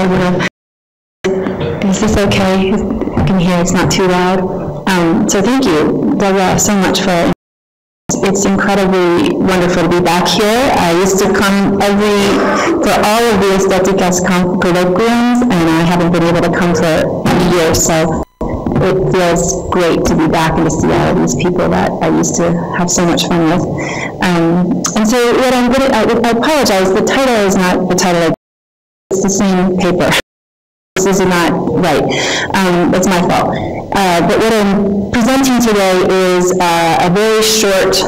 I would have. Is this okay? I can hear it's not too loud. So thank you, Deborah, so much for it. It's incredibly wonderful to be back here. I used to come for all of the Estéticas colloquiums, and I haven't been able to come for a year, so it feels great to be back and to see all of these people that I used to have so much fun with. And so what I'm going to, I apologize, the title is not the title, it's the same paper. This is not right. It's my fault. But what I'm presenting today is a very short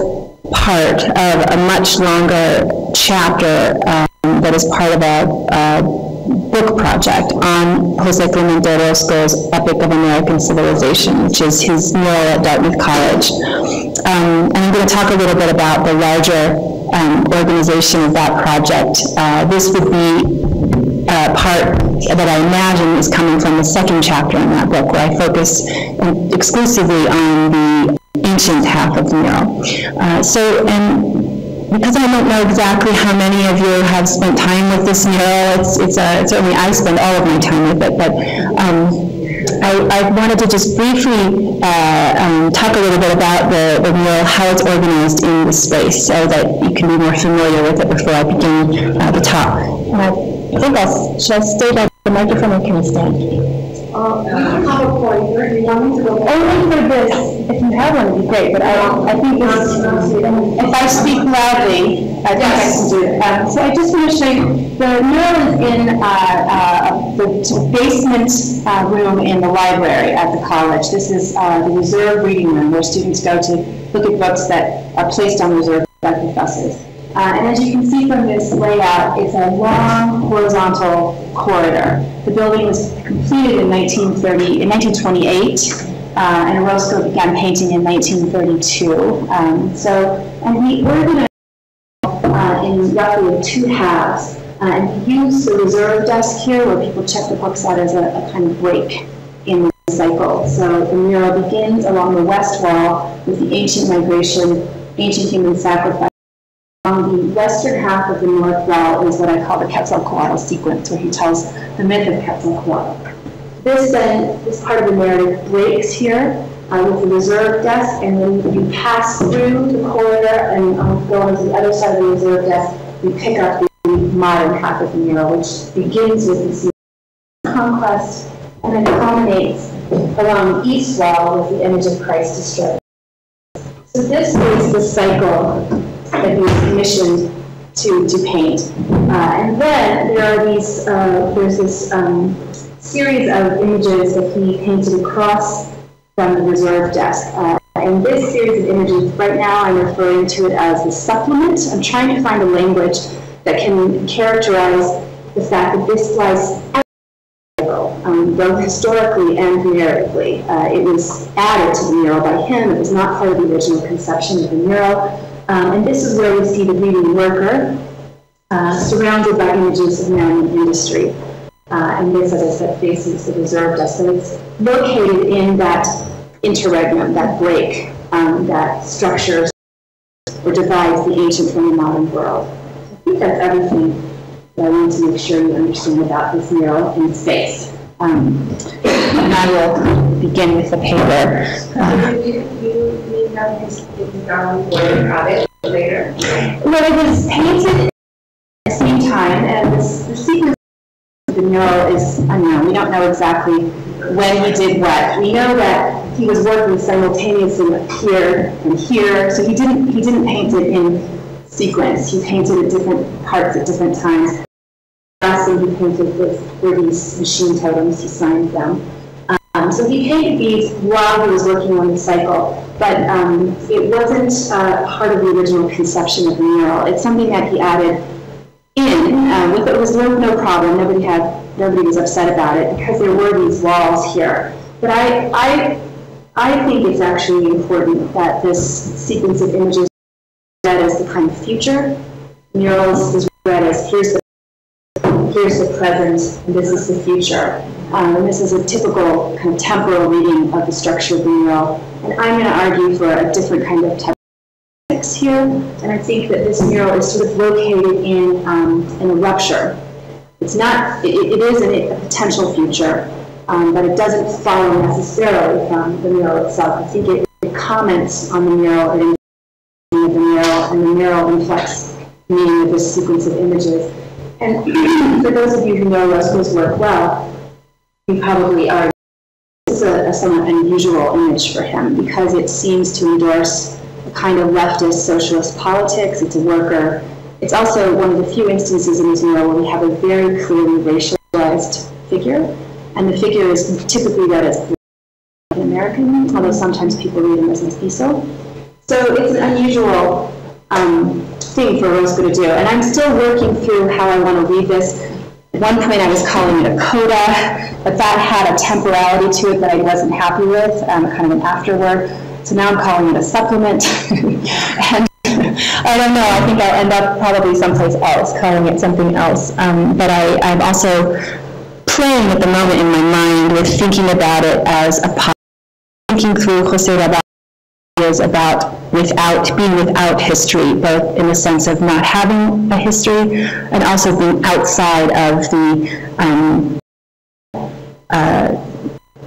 part of a much longer chapter that is part of a book project on José Clemente Orozco's Epic of American Civilization, which is his mural at Dartmouth College. And I'm going to talk a little bit about the larger organization of that project. This would be part that I imagine is coming from the second chapter in that book, where I focus exclusively on the ancient half of the mural. Because I don't know exactly how many of you have spent time with this mural, certainly I spend all of my time with it, but I wanted to just briefly talk a little bit about the mural, how it's organized in the space, so that you can be more familiar with it before I begin the talk. And I think should I stay by the microphone, or can I stand? You have a point. You want me to go? Only for this. If you have one, it'd be great. But I think this. If I speak loudly, I think I can do it. So I just want to show you the mural is in the basement room in the library at the college. This is the reserve reading room where students go to look at books that are placed on reserve by professors. And as you can see from this layout, it's a long horizontal corridor. The building was completed in 1928, and Orozco began painting in 1932. And he organized in roughly two halves, and he used the reserve desk here, where people check the books out, as a kind of break in the cycle. So the mural begins along the west wall with the ancient migration, ancient human sacrifice. On the western half of the north wall is what I call the Quetzalcoatl sequence, where he tells the myth of Quetzalcoatl. This part of the narrative breaks here with the reserve desk, and then you pass through the corridor and go on to the other side of the reserve desk. You pick up the modern half of the mural, which begins with the scene of conquest and then culminates along the east wall with the image of Christ destroyed. So this is the cycle that he was commissioned to paint. And then there are there's this series of images that he painted across from the reserve desk. And this series of images, right now I'm referring to it as the supplement. I'm trying to find a language that can characterize the fact that this lies both historically and narratively. It was added to the mural by him. It was not part of the original conception of the mural. And this is where we see the reading worker surrounded by images of man and industry. And this, as I said, faces the reserve desk. So it's located in that interregnum, that break, that structures or divides the ancient from the modern world. I think that's everything that I want to make sure you understand about this mural in space. And I will begin with the paper. Later. Well, it was painted at the same time, and the sequence of the mural is unknown. We don't know exactly when he did what. We know that he was working simultaneously here and here, so he didn't paint it in sequence. He painted at different parts at different times. The last thing he painted were these machine totems. He signed them. So he painted these while he was working on the cycle, but it wasn't part of the original conception of the mural. It's something that he added in. With it was no problem. Nobody was upset about it because there were these walls here. But I think it's actually important that this sequence of images is read as the kind of future. Murals is read as here's the present, and this is the future. And this is a typical kind of temporal reading of the structure of the mural. And I'm going to argue for a different kind of text here. And I think that this mural is sort of located in a rupture. it's not, it is a potential future, but it doesn't follow necessarily from the mural itself. I think it comments on the mural, it the mural, and the mural inflects the meaning of this sequence of images. And for those of you who know Orozco's work well, you probably are. This is a somewhat unusual image for him because it seems to endorse a kind of leftist socialist politics. It's a worker. It's also one of the few instances in this mural where we have a very clearly racialized figure, and the figure is typically read as Black American, although sometimes people read him as mestizo. So it's an unusual thing for Orozco to do, and I'm still working through how I want to read this. At one point I was calling it a coda, but that had a temporality to it that I wasn't happy with, kind of an afterword. So now I'm calling it a supplement. And I don't know, I think I'll end up probably someplace else, calling it something else. But I'm also playing at the moment in my mind with thinking about it as a thinking through José is about being without history, both in the sense of not having a history and also being outside of the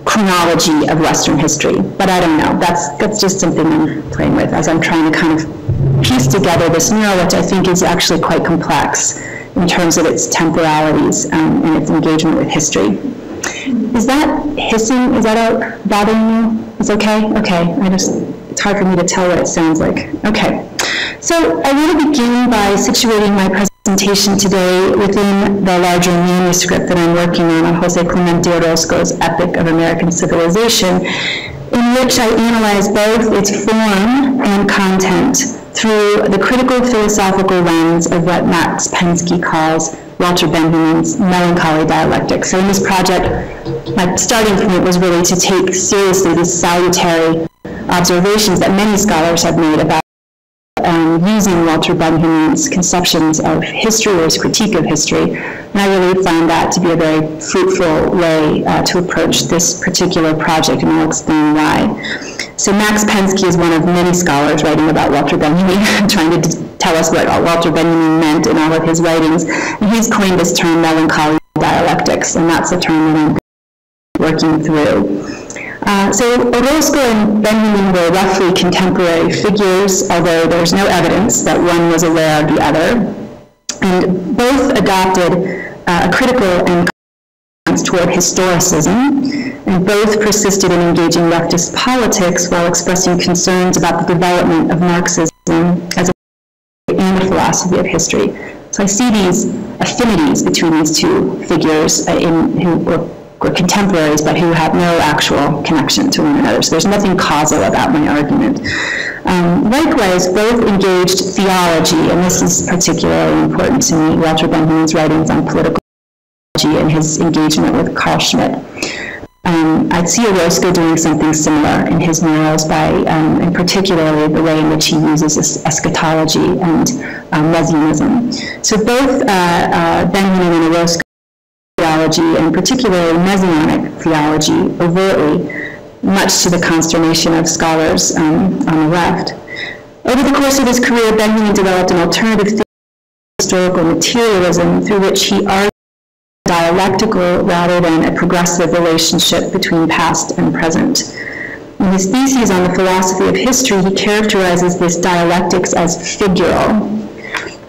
chronology of Western history. But I don't know, that's just something I'm playing with as I'm trying to kind of piece together this mural, which I think is actually quite complex in terms of its temporalities and its engagement with history. Is that hissing? Is that bothering you? It's okay? Okay. It's hard for me to tell what it sounds like. Okay. So I want to begin by situating my presentation today within the larger manuscript that I'm working on José Clemente Orozco's Epic of American Civilization, in which I analyze both its form and content through the critical philosophical lens of what Max Pensky calls Walter Benjamin's melancholy dialectic. So in this project, my starting point was really to take seriously these salutary observations that many scholars have made about using Walter Benjamin's conceptions of history or his critique of history. And I really found that to be a very fruitful way to approach this particular project, and I'll explain why. So Max Pensky is one of many scholars writing about Walter Benjamin, trying to tell us what Walter Benjamin meant in all of his writings. And he's coined this term melancholy dialectics, and that's the term that I'm working through. So Orozco and Benjamin were roughly contemporary figures, although there's no evidence that one was aware of the other. And both adopted a critical and toward historicism, and both persisted in engaging leftist politics while expressing concerns about the development of Marxism as and a philosophy of history. So I see these affinities between these two figures who were contemporaries, but who have no actual connection to one another. So there's nothing causal about my argument. Likewise, both engaged theology, and this is particularly important to me, Walter Benjamin's writings on political theology and his engagement with Carl Schmitt. I'd see Orozco doing something similar in his murals by, and particularly the way in which he uses eschatology and messianism. So both Benjamin and Orozco theology, and particularly messianic theology, overtly, much to the consternation of scholars on the left. Over the course of his career, Benjamin developed an alternative theory of historical materialism through which he argued dialectical rather than a progressive relationship between past and present. In his theses on the philosophy of history, he characterizes this dialectics as figural,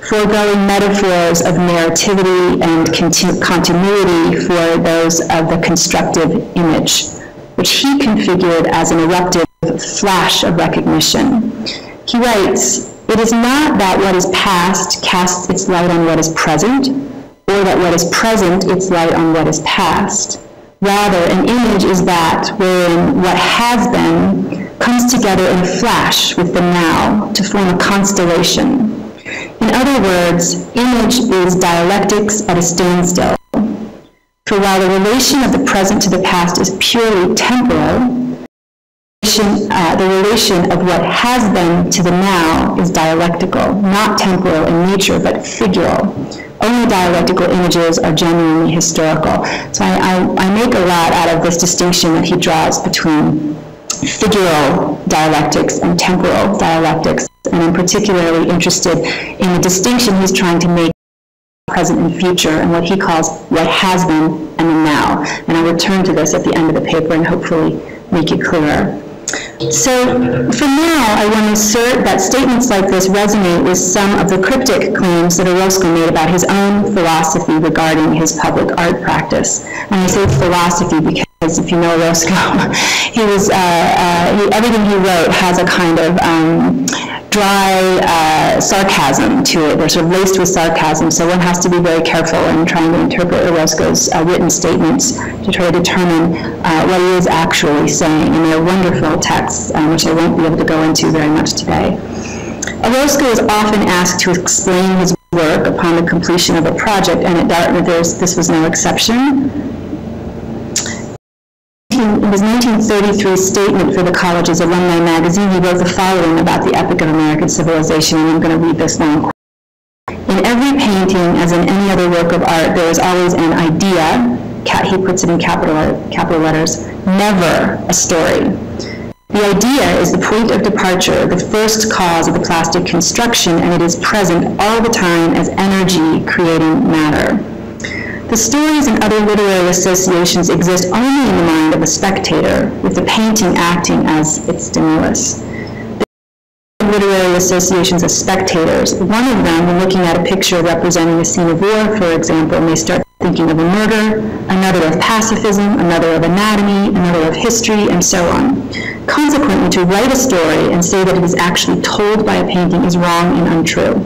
foregoing metaphors of narrativity and continuity for those of the constructive image, which he configured as an eruptive flash of recognition. He writes, "It is not that what is past casts its light on what is present, or that what is present its light on what is past. Rather, an image is that wherein what has been comes together in a flash with the now to form a constellation. In other words, image is dialectics at a standstill. For while the relation of the present to the past is purely temporal, the relation of what has been to the now is dialectical, not temporal in nature, but figural. Only dialectical images are genuinely historical." So I make a lot out of this distinction that he draws between figural dialectics and temporal dialectics, and I'm particularly interested in the distinction he's trying to make present, and future, and what he calls what has been and the now. And I'll return to this at the end of the paper and hopefully make it clearer. So for now, I want to assert that statements like this resonate with some of the cryptic claims that Orozco made about his own philosophy regarding his public art practice. And I say philosophy because if you know Orozco, everything he wrote has a kind of dry sarcasm to it. They're sort of laced with sarcasm, so one has to be very careful in trying to interpret Orozco's written statements to try to determine what he is actually saying. And they're wonderful texts, which I won't be able to go into very much today. Orozco is often asked to explain his work upon the completion of a project, and at Dartmouth this was no exception. In his 1933 statement for the college's alumni magazine, he wrote the following about the epic of American civilization, and I'm going to read this long quote. In every painting, as in any other work of art, there is always an idea, he puts it in capital letters, never a story. The idea is the point of departure, the first cause of the plastic construction, and it is present all the time as energy creating matter. The stories and other literary associations exist only in the mind of the spectator, with the painting acting as its stimulus. The literary associations as spectators, one of them, when looking at a picture representing a scene of war, for example, may start thinking of a murder, another of pacifism, another of anatomy, another of history, and so on. Consequently, to write a story and say that it is actually told by a painting is wrong and untrue.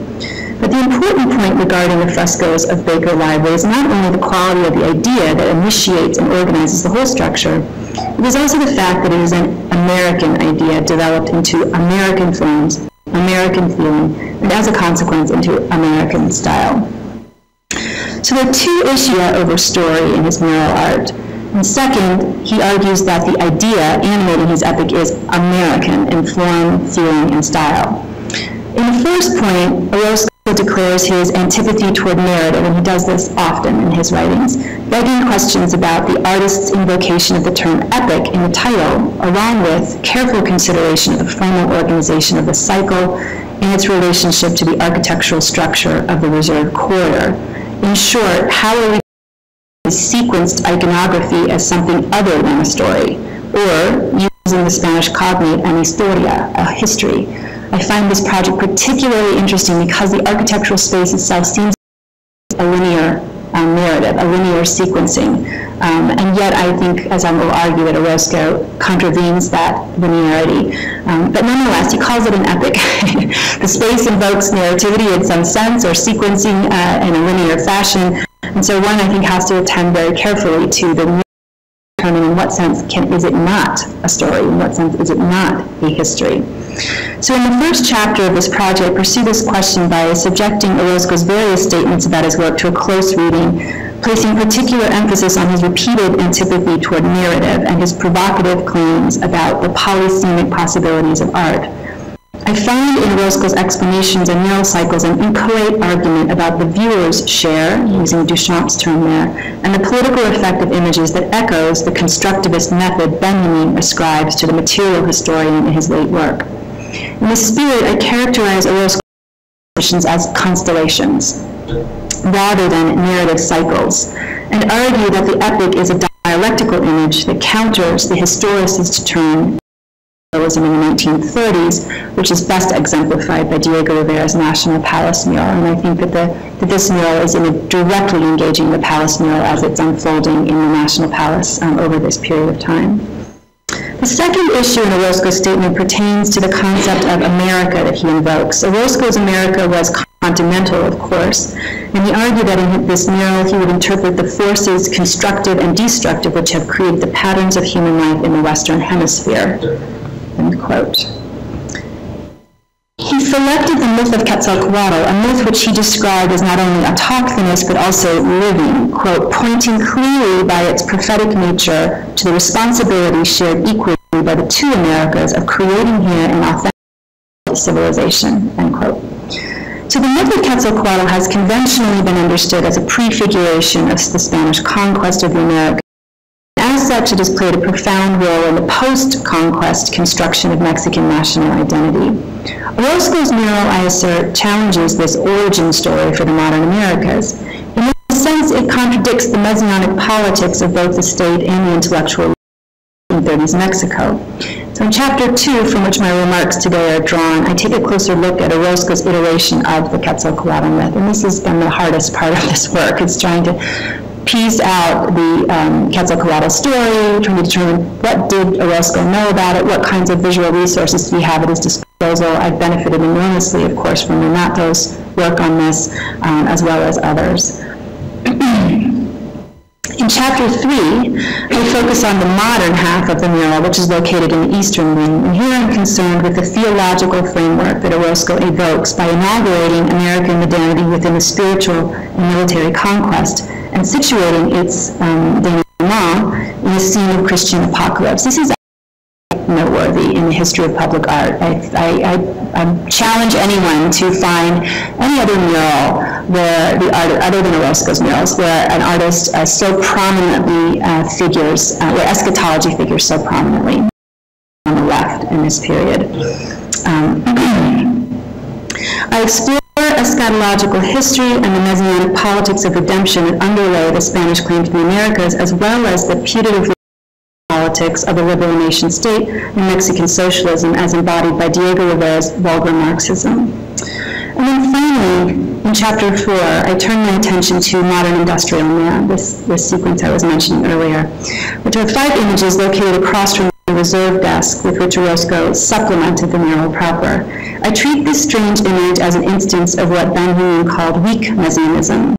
But the important point regarding the frescoes of Baker Library is not only the quality of the idea that initiates and organizes the whole structure, it is also the fact that it is an American idea developed into American forms, American feeling, and as a consequence into American style. So there are two issues over story in his mural art. And second, he argues that the idea animating his epic is American in form, feeling, and style. In the first point, Orozco declares his antipathy toward narrative, and he does this often in his writings, begging questions about the artist's invocation of the term epic in the title, along with careful consideration of the formal organization of the cycle and its relationship to the architectural structure of the reserve corridor. In short, how are we sequenced iconography as something other than a story, or using the Spanish cognate an historia, a history. I find this project particularly interesting because the architectural space itself seems a linear narrative, a linear sequencing. And yet I think, as I will argue, that Orozco contravenes that linearity. But nonetheless, he calls it an epic. The space invokes narrativity in some sense, or sequencing in a linear fashion. And so one, I think, has to attend very carefully to the determine in what sense is it not a story, in what sense is it not a history. So in the first chapter of this project, I pursue this question by subjecting Orozco's various statements about his work to a close reading, placing particular emphasis on his repeated antipathy toward narrative and his provocative claims about the polysemic possibilities of art. I find in Orozco's explanations and mural cycles an inchoate argument about the viewer's share, using Duchamp's term there, and the political effect of images that echoes the constructivist method Benjamin ascribes to the material historian in his late work. In this spirit, I characterize Orozco's explanations as constellations, rather than narrative cycles, and argue that the epic is a dialectical image that counters the historicist term in the 1930s, which is best exemplified by Diego Rivera's National Palace mural. And I think that this mural is directly engaging the Palace mural as it's unfolding in the National Palace over this period of time. The second issue in Orozco's statement pertains to the concept of America that he invokes. Orozco's America was continental, of course, and he argued that in this mural he would interpret the forces, constructive and destructive, which have created the patterns of human life in the Western Hemisphere. End quote. He selected the myth of Quetzalcoatl, a myth which he described as not only autochthonous but also living, quote, pointing clearly by its prophetic nature to the responsibility shared equally by the two Americas of creating here an authentic civilization, end quote. So the myth of Quetzalcoatl has conventionally been understood as a prefiguration of the Spanish conquest of the Americas. As such, it has played a profound role in the post-conquest construction of Mexican national identity. Orozco's mural, I assert, challenges this origin story for the modern Americas. sense, it contradicts the messianic politics of both the state and the intellectual 1930s Mexico. So in chapter 2, from which my remarks today are drawn, I take a closer look at Orozco's iteration of the Quetzalcoatl myth, and this has been the hardest part of this work. It's trying to piece out the Quetzalcoatl story, trying to determine what did Orozco know about it, what kinds of visual resources do we have at his disposal. I've benefited enormously, of course, from Renato's work on this, as well as others. In chapter 3, I focus on the modern half of the mural, which is located in the eastern wing, and here I'm concerned with the theological framework that Orozco evokes by inaugurating American modernity within the spiritual and military conquest and situating its denouement in the scene of Christian apocalypse. This is noteworthy in the history of public art. I challenge anyone to find any other mural where the art, other than Orozco's murals, where an artist so prominently figures, where eschatology figures so prominently on the left in this period. I explore eschatological history and the messianic politics of redemption that underlay the Spanish claim to the Americas, as well as the putative politics of a liberal nation state and Mexican socialism as embodied by Diego Rivera's vulgar Marxism. And then finally, in chapter 4, I turn my attention to modern industrial man, this sequence I was mentioning earlier, which are 5 images located across from the reserve desk with which Orozco supplemented the mural proper. I treat this strange image as an instance of what Benjamin called weak messianism.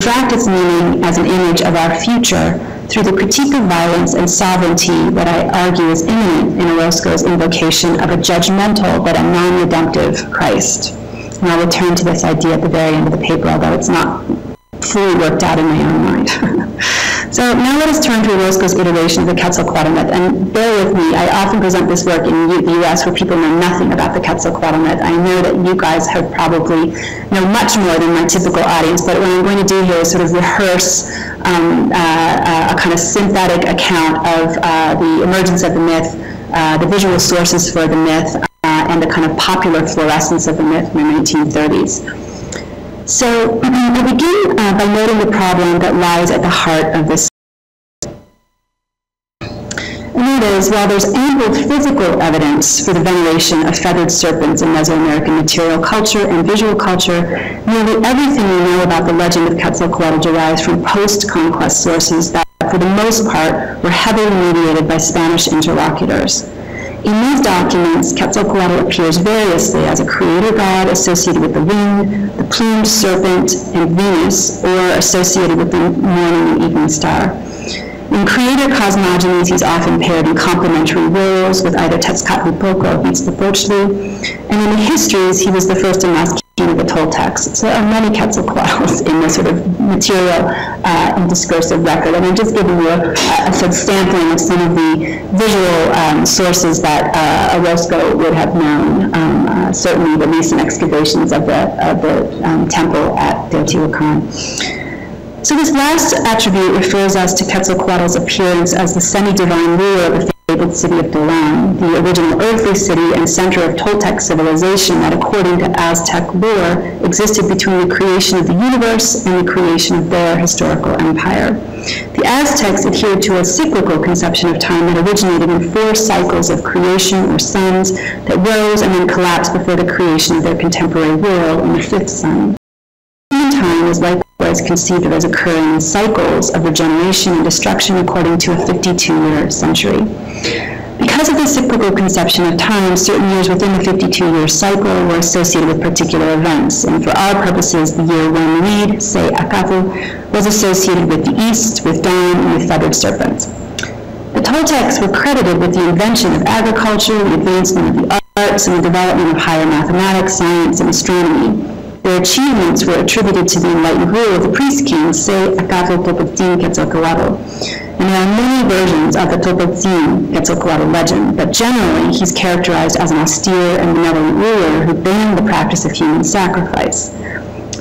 Extract its meaning as an image of our future through the critique of violence and sovereignty that I argue is imminent in Orozco's invocation of a judgmental but a non-redemptive Christ. And I'll return to this idea at the very end of the paper, although it's not fully worked out in my own mind. So now let us turn to Orozco's iteration of the Quetzalcoatl myth. And bear with me, I often present this work in the U.S. where people know nothing about the Quetzalcoatl myth. I know that you guys have probably know much more than my typical audience, but what I'm going to do here is sort of rehearse a kind of synthetic account of the emergence of the myth, the visual sources for the myth, and the kind of popular fluorescence of the myth in the 1930s. So I begin by noting the problem that lies at the heart of this. And that is, while there's ample physical evidence for the veneration of feathered serpents in Mesoamerican material culture and visual culture, nearly everything we know about the legend of Quetzalcoatl derives from post-conquest sources that, for the most part, were heavily mediated by Spanish interlocutors. In these documents, Quetzalcoatl appears variously as a creator god associated with the wind, the plumed serpent, and Venus, or associated with the morning and evening star. In creator cosmogonies, he's often paired in complementary roles with either Tezcatlipoca or Huitzilopotli, and in the histories, he was the first and last king of the Toltecs. So there are many Quetzalcoatls in the sort of material and discursive record, and I'm just giving you a sort of sampling of some of the visual sources that Orozco would have known, certainly the recent excavations of the temple at Teotihuacan. So this last attribute refers us to Quetzalcoatl's appearance as the semi-divine ruler of the fabled city of Dolan, the original earthly city and center of Toltec civilization that, according to Aztec lore, existed between the creation of the universe and the creation of their historical empire. The Aztecs adhered to a cyclical conception of time that originated in 4 cycles of creation or suns that rose and then collapsed before the creation of their contemporary world in the 5th sun. Human time was likewise conceived of as occurring in cycles of regeneration and destruction according to a 52-year century. Because of the cyclical conception of time, certain years within the 52-year cycle were associated with particular events, and for our purposes, the year when Reed, say Acatl, was associated with the east, with dawn, and with feathered serpents. The Toltecs were credited with the invention of agriculture, the advancement of the arts, and the development of higher mathematics, science, and astronomy. Their achievements were attributed to the enlightened rule of the priest king, say Acatl Topotzin Quetzalcoatl. And there are many versions of the Topotzin Quetzalcoatl legend, but generally he's characterized as an austere and benevolent ruler who banned the practice of human sacrifice.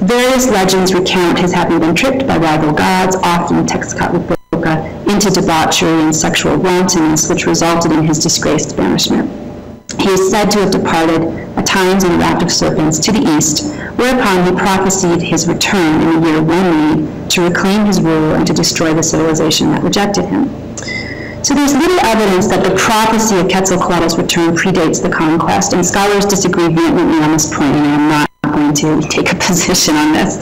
Various legends recount his having been tricked by rival gods, often Tezcatlipoca, into debauchery and sexual wantonness, which resulted in his disgraced banishment. He is said to have departed a times in the raft of serpents to the east, whereupon he prophesied his return in the year 1 Reed to reclaim his rule and to destroy the civilization that rejected him. So there's little evidence that the prophecy of Quetzalcoatl's return predates the conquest, and scholars disagree vehemently on this point, and I'm not going to take a position on this.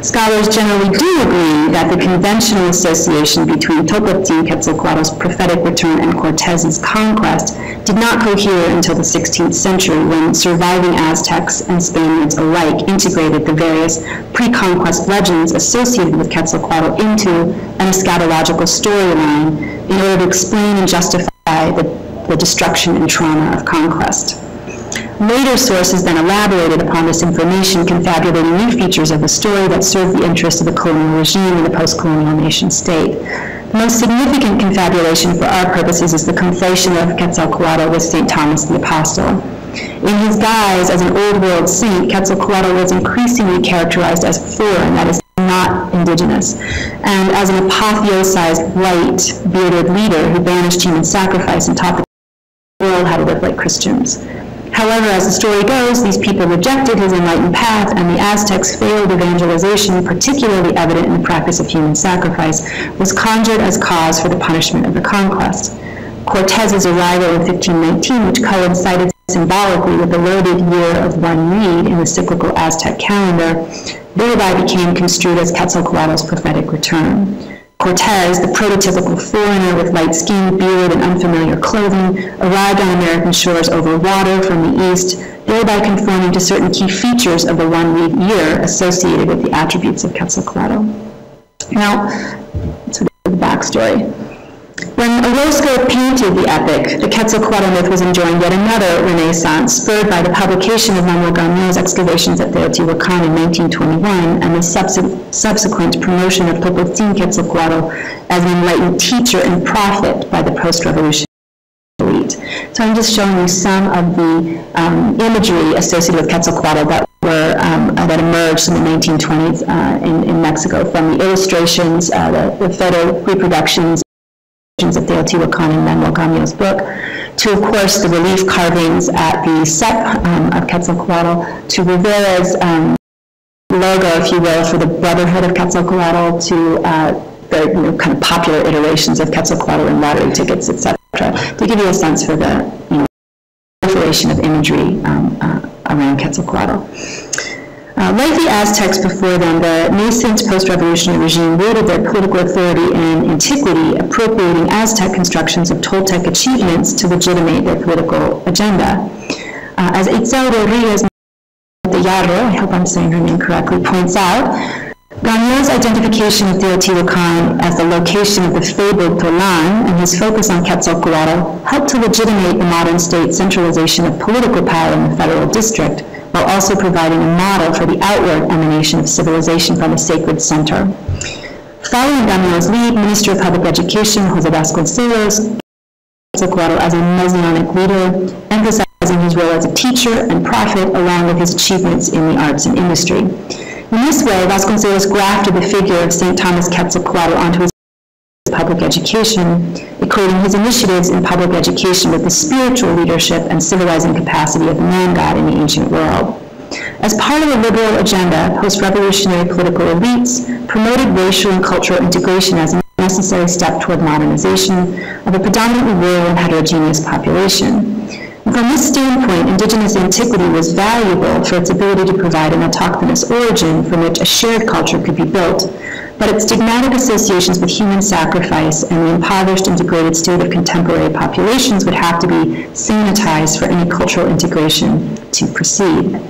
Scholars generally do agree that the conventional association between Quetzalcoatl's prophetic return and Cortez's conquest did not cohere until the 16th century, when surviving Aztecs and Spaniards alike integrated the various pre-conquest legends associated with Quetzalcoatl into an eschatological storyline in order to explain and justify the destruction and trauma of conquest. Later sources then elaborated upon this information, confabulating new features of the story that served the interests of the colonial regime and the post-colonial nation state. The most significant confabulation for our purposes is the conflation of Quetzalcoatl with St. Thomas the Apostle. In his guise as an old world saint, Quetzalcoatl was increasingly characterized as foreign, that is, not indigenous, and as an apotheosized white, bearded leader who banished human sacrifice and taught the world how to live like Christians. However, as the story goes, these people rejected his enlightened path, and the Aztecs' failed evangelization, particularly evident in the practice of human sacrifice, was conjured as cause for the punishment of the conquest. Cortez's arrival in 1519, which coincided symbolically with the loaded year of 1 Reed in the cyclical Aztec calendar, thereby became construed as Quetzalcoatl's prophetic return. Cortez, the prototypical foreigner with light skin, beard, and unfamiliar clothing, arrived on American shores over water from the east, thereby conforming to certain key features of the 1 Reed year associated with the attributes of Quetzalcoatl. Now, that's sort of the backstory. When Orozco painted the epic, the Quetzalcoatl myth was enjoying yet another renaissance, spurred by the publication of Manuel Gagno's excavations at Teotihuacan in 1921 and the subsequent promotion of Topotzin Quetzalcoatl as an enlightened teacher and prophet by the post-revolutionary elite. So I'm just showing you some of the imagery associated with Quetzalcoatl that emerged in the 1920s in Mexico, from the illustrations, the photo reproductions of Teotihuacan in Manuel Gagno's book, to, of course, the relief carvings at the set of Quetzalcoatl, to Rivera's logo, if you will, for the Brotherhood of Quetzalcoatl, to the kind of popular iterations of Quetzalcoatl in lottery tickets, etc., to give you a sense for the proliferation of imagery around Quetzalcoatl. Like the Aztecs before them, the nascent post-revolutionary regime wielded their political authority in antiquity, appropriating Aztec constructions of Toltec achievements to legitimate their political agenda. As Itzel Rodriguez de Yarro, I hope I'm saying her name correctly, points out, Gagno's identification of Teotihuacan as the location of the fabled Tolan and his focus on Quetzalcoatl helped to legitimate the modern state centralization of political power in the federal district, while also providing a model for the outward emanation of civilization from a sacred center. Following Gagno's lead, Minister of Public Education José Vasconcelos Quetzalcoatl as a messianic leader, emphasizing his role as a teacher and prophet along with his achievements in the arts and industry. In this way, Vasconcelos grafted the figure of St. Thomas Quetzalcoatl onto his public education, equating his initiatives in public education with the spiritual leadership and civilizing capacity of the man-god in the ancient world. As part of a liberal agenda, post-revolutionary political elites promoted racial and cultural integration as a necessary step toward modernization of a predominantly rural and heterogeneous population. And from this standpoint, indigenous antiquity was valuable for its ability to provide an autochthonous origin from which a shared culture could be built, but its stigmatic associations with human sacrifice and the impoverished and degraded state of contemporary populations would have to be sanitized for any cultural integration to proceed.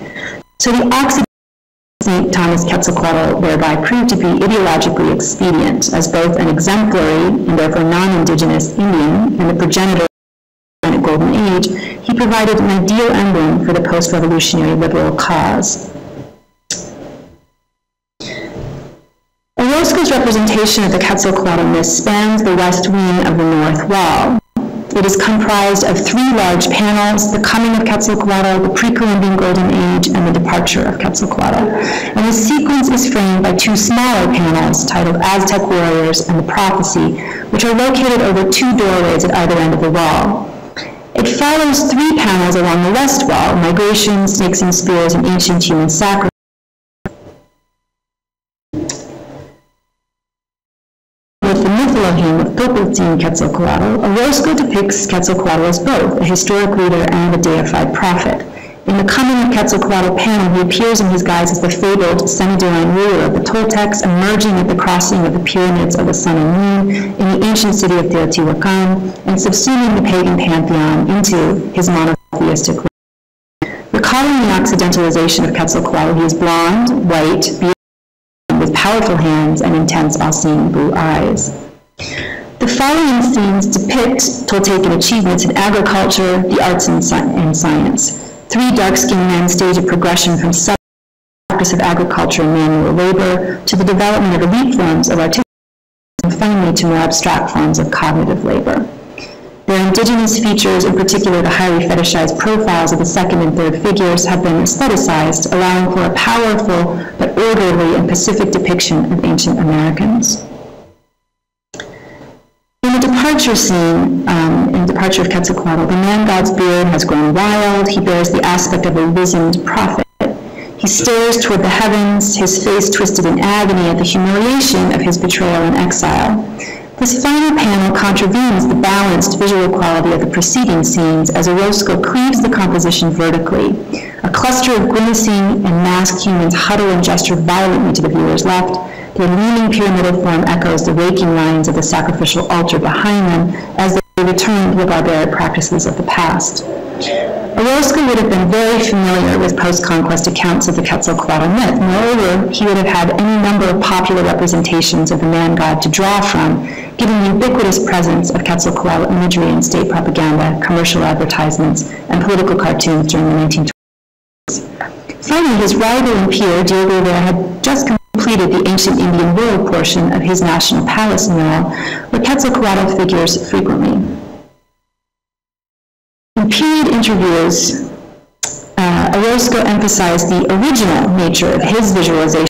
So the Occidental St. Thomas Quetzalcoatl thereby proved to be ideologically expedient as both an exemplary and therefore non-indigenous Indian and the progenitor of the Golden Age. He provided an ideal emblem for the post-revolutionary liberal cause. Orozco's representation of the Quetzalcoatl myth spans the west wing of the north wall. It is comprised of 3 large panels: the coming of Quetzalcoatl, the pre-Columbian Golden Age, and the departure of Quetzalcoatl. And the sequence is framed by 2 smaller panels titled Aztec Warriors and the Prophecy, which are located over 2 doorways at either end of the wall. It follows 3 panels along the west wall: migration, snakes and spears, and ancient human sacrifice. With the mythology of Topoltzin Quetzalcoatl, Orozco depicts Quetzalcoatl as both a historic leader and a deified prophet. In the Coming of Quetzalcoatl panel, he appears in his guise as the fabled semi-divine ruler of the Toltecs, emerging at the crossing of the pyramids of the sun and moon in the ancient city of Teotihuacan, and subsuming the pagan pantheon into his monotheistic religion. Recalling the occidentalization of Quetzalcoatl, he is blonde, white, with powerful hands and intense, all-seeing blue eyes. The following scenes depict Toltecan achievements in agriculture, the arts, and science. 3 dark-skinned men stage a progression from practice of agriculture and manual labor to the development of elite forms of artistic, and finally to more abstract forms of cognitive labor. Their indigenous features, in particular the highly fetishized profiles of the second and third figures, have been aestheticized, allowing for a powerful but orderly and pacific depiction of ancient Americans. In the departure scene, in Departure of Quetzalcoatl, the man-god's beard has grown wild. He bears the aspect of a wizened prophet. He stares toward the heavens, his face twisted in agony at the humiliation of his betrayal and exile. This final panel contravenes the balanced visual quality of the preceding scenes as Orozco cleaves the composition vertically. A cluster of grimacing and masked humans huddle and gesture violently to the viewer's left. Their leaning pyramidal form echoes the raking lines of the sacrificial altar behind them as they return to the barbaric practices of the past. Orozco would have been very familiar with post-conquest accounts of the Quetzalcoatl myth. Moreover, he would have had any number of popular representations of the man-god to draw from, given the ubiquitous presence of Quetzalcoatl imagery in state propaganda, commercial advertisements, and political cartoons during the 1920s. Finally, his rival and peer, Diego Rivera, had just completed the ancient Indian world portion of his National Palace mural, where Quetzalcoatl figures frequently. In period interviews, Orozco emphasized the original nature of his visualization,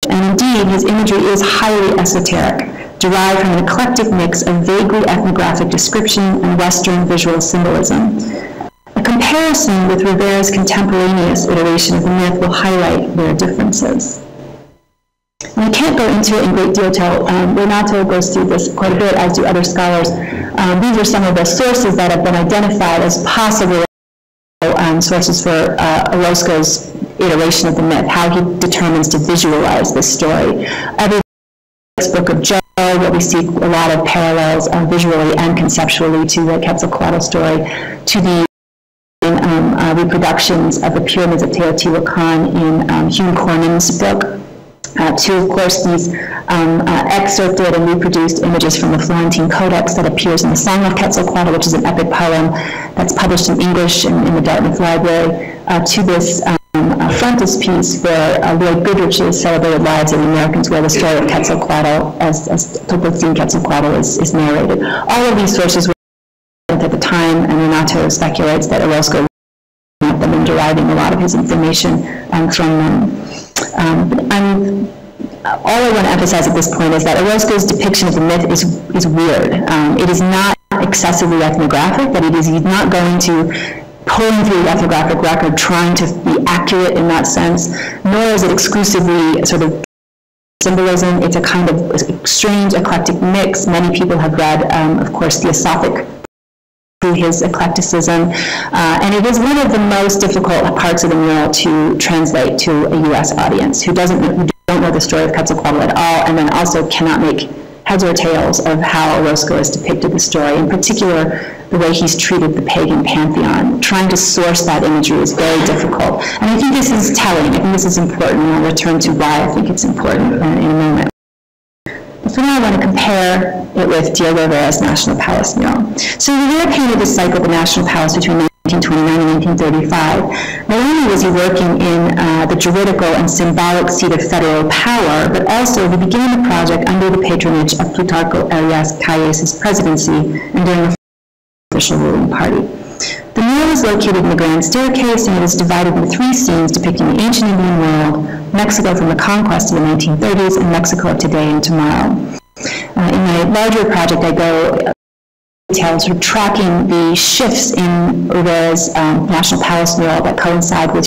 and indeed his imagery is highly esoteric, derived from an eclectic mix of vaguely ethnographic description and Western visual symbolism. A comparison with Rivera's contemporaneous iteration of the myth will highlight their differences. And I can't go into it in great detail. Renato goes through this quite a bit, as do other scholars. These are some of the sources that have been identified as possible sources for Orozco's iteration of the myth, how he determines to visualize this story. Every book of Joe, where we see a lot of parallels visually and conceptually to the Quetzalcoatl story, to the reproductions of the pyramids of Teotihuacan in Hugh Cornyn's book, to, of course, these excerpted and reproduced images from the Florentine Codex that appears in the Song of Quetzalcoatl, which is an epic poem that's published in English in the Dartmouth Library, to this frontispiece where Lloyd Goodrich's Celebrated Lives of the Americans, where the story of Quetzalcoatl, as Topoltzin Quetzalcoatl, is narrated. All of these sources were at the time, and Renato speculates that Orozco had them and deriving a lot of his information from them. All I want to emphasize at this point is that Orozco's depiction of the myth is weird. It is not excessively ethnographic, but he's not going to pulling through the ethnographic record trying to be accurate in that sense, nor is it exclusively sort of symbolism. It's a kind of strange eclectic mix. Many people have read, of course, Theosophic through his eclecticism, and it is one of the most difficult parts of the mural to translate to a U.S. audience who don't know the story of Quetzalcoatl at all, and then also cannot make heads or tails of how Orozco has depicted the story, in particular the way he's treated the pagan pantheon. Trying to source that imagery is very difficult, and I think this is telling. I think this is important, and I'll return to why I think it's important in a moment. So now I want to compare it with Diego Rivera's National Palace mural. So Rivera painted this cycle of the National Palace between 1929 and 1935. Not only was he working in the juridical and symbolic seat of federal power, but also he began the project under the patronage of Plutarco Elias Calles' presidency and during the official ruling party. The mural is located in the grand staircase, and it is divided into 3 scenes depicting the ancient Indian world, Mexico from the conquest of the 1930s, and Mexico of today and tomorrow. In my larger project, I go detail, sort of tracking the shifts in Rivera's National Palace mural that coincide with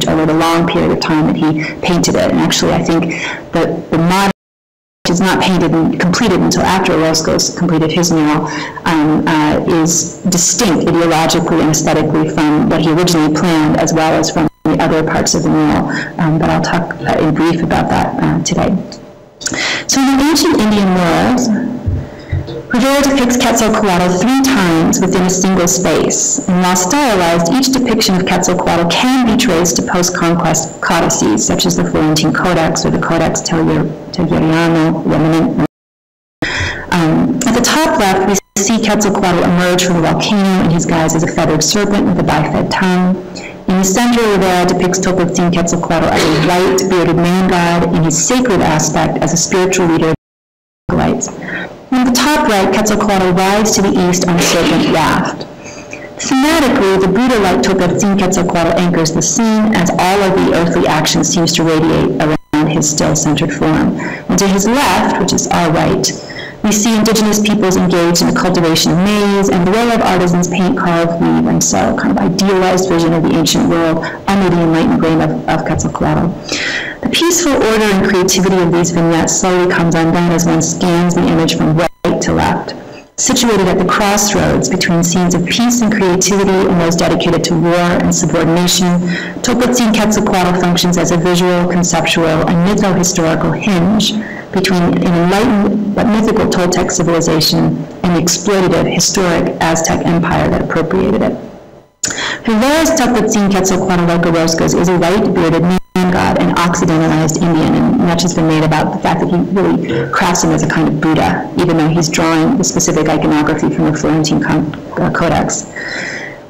over the long period of time that he painted it. And actually, I think the model, which is not painted and completed until after Orozco's completed his mural, is distinct ideologically and aesthetically from what he originally planned, as well as from the other parts of the mural. But I'll talk in brief about that today. So in the ancient Indian world, Rivera depicts Quetzalcoatl 3 times within a single space, and while stylized, each depiction of Quetzalcoatl can be traced to post-conquest codices, such as the Florentine Codex or the Codex Telleriano Remanente. At the top left, we see Quetzalcoatl emerge from a volcano in his guise as a feathered serpent with a bifid tongue. In the center, Rivera depicts Tolpotzin Quetzalcoatl as a white, bearded man-god in his sacred aspect as a spiritual leader of the Lights. On the top right, Quetzalcoatl rides to the east on a serpent raft. Thematically, the Buddha-like Tolpotzin Quetzalcoatl anchors the scene as all of the earthly action seems to radiate around his still-centered form. And to his left, which is our right, we see indigenous peoples engaged in the cultivation of maize and the way of artisans paint, carve, weave, and sew, kind of idealized vision of the ancient world under the enlightened brain of Quetzalcoatl. The peaceful order and creativity of these vignettes slowly comes undone as one scans the image from right to left. Situated at the crossroads between scenes of peace and creativity and those dedicated to war and subordination, Tolpotzin Quetzalcoatl functions as a visual, conceptual, and mytho-historical hinge between an enlightened but mythical Toltec civilization and the exploitative, historic Aztec empire that appropriated it. Rivera's Tolpotzin Quetzalcoatl, like Orozco's, is a white, bearded man god, an occidentalized Indian, and much has been made about the fact that he really crafts him as a kind of Buddha, even though he's drawing the specific iconography from the Florentine Codex.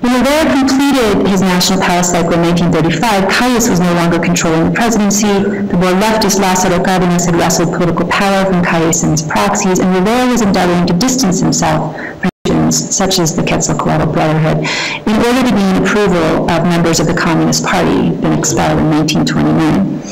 When Rivera completed his National Palace cycle in 1935, Calles was no longer controlling the presidency. The more leftist Lázaro Cárdenas had wrestled political power from Calles and his proxies, and Rivera was endeavoring to distance himself from such as the Quetzalcoatl Brotherhood, in order to gain approval of members of the Communist Party, been expelled in 1929.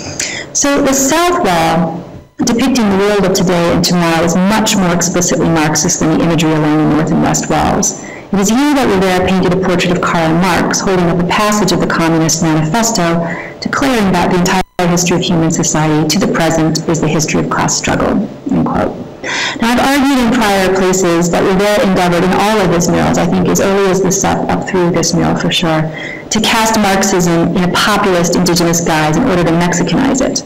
So the South Wall, depicting the world of today and tomorrow, is much more explicitly Marxist than the imagery along the North and West walls. It is here that Rivera painted a portrait of Karl Marx, holding up a passage of the Communist Manifesto, declaring that the entire history of human society to the present is the history of class struggle, end quote. Now, I've argued in prior places that Rivera endeavored in all of his murals, I think as early as this up through this mural for sure, to cast Marxism in a populist indigenous guise in order to Mexicanize it.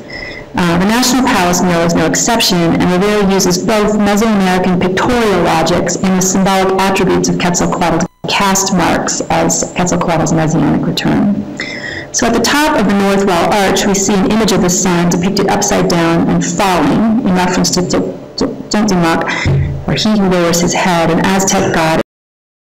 The National Palace mural is no exception, and Rivera uses both Mesoamerican pictorial logics and the symbolic attributes of Quetzalcoatl to cast Marx as Quetzalcoatl's messianic return. So at the top of the North Wall arch, we see an image of the sun depicted upside down and falling in reference to Tzontzinac, where he who lowers his head, an Aztec god,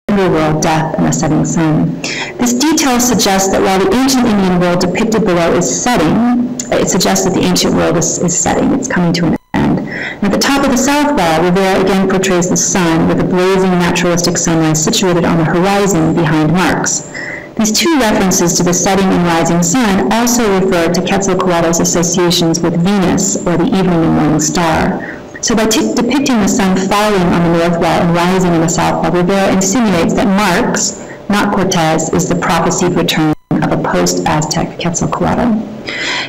underworld, death, and the setting sun. This detail suggests that while the ancient Indian world depicted below is setting, it suggests that the ancient world is setting, it's coming to an end. And at the top of the South Wall, Rivera again portrays the sun with a blazing naturalistic sunrise situated on the horizon behind Marx. These two references to the setting and rising sun also refer to Quetzalcoatl's associations with Venus, or the evening and morning star. So by depicting the sun falling on the North Wall and rising in the South Wall, Rivera insinuates that Marx, not Cortez, is the prophesied return of a post-Aztec Quetzalcoatl.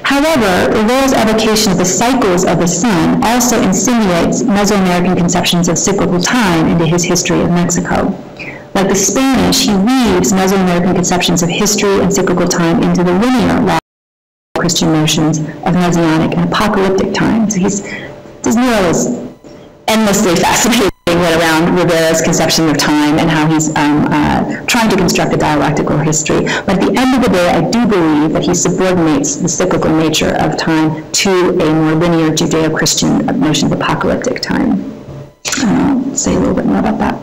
However, Rivera's evocation of the cycles of the sun also insinuates Mesoamerican conceptions of cyclical time into his history of Mexico. Like the Spanish, he weaves Mesoamerican conceptions of history and cyclical time into the linear Christian notions of messianic and apocalyptic time. So this mural is endlessly fascinating around Rivera's conception of time and how he's trying to construct a dialectical history. But at the end of the day, I do believe that he subordinates the cyclical nature of time to a more linear Judeo-Christian notion of apocalyptic time. I'll say a little bit more about that.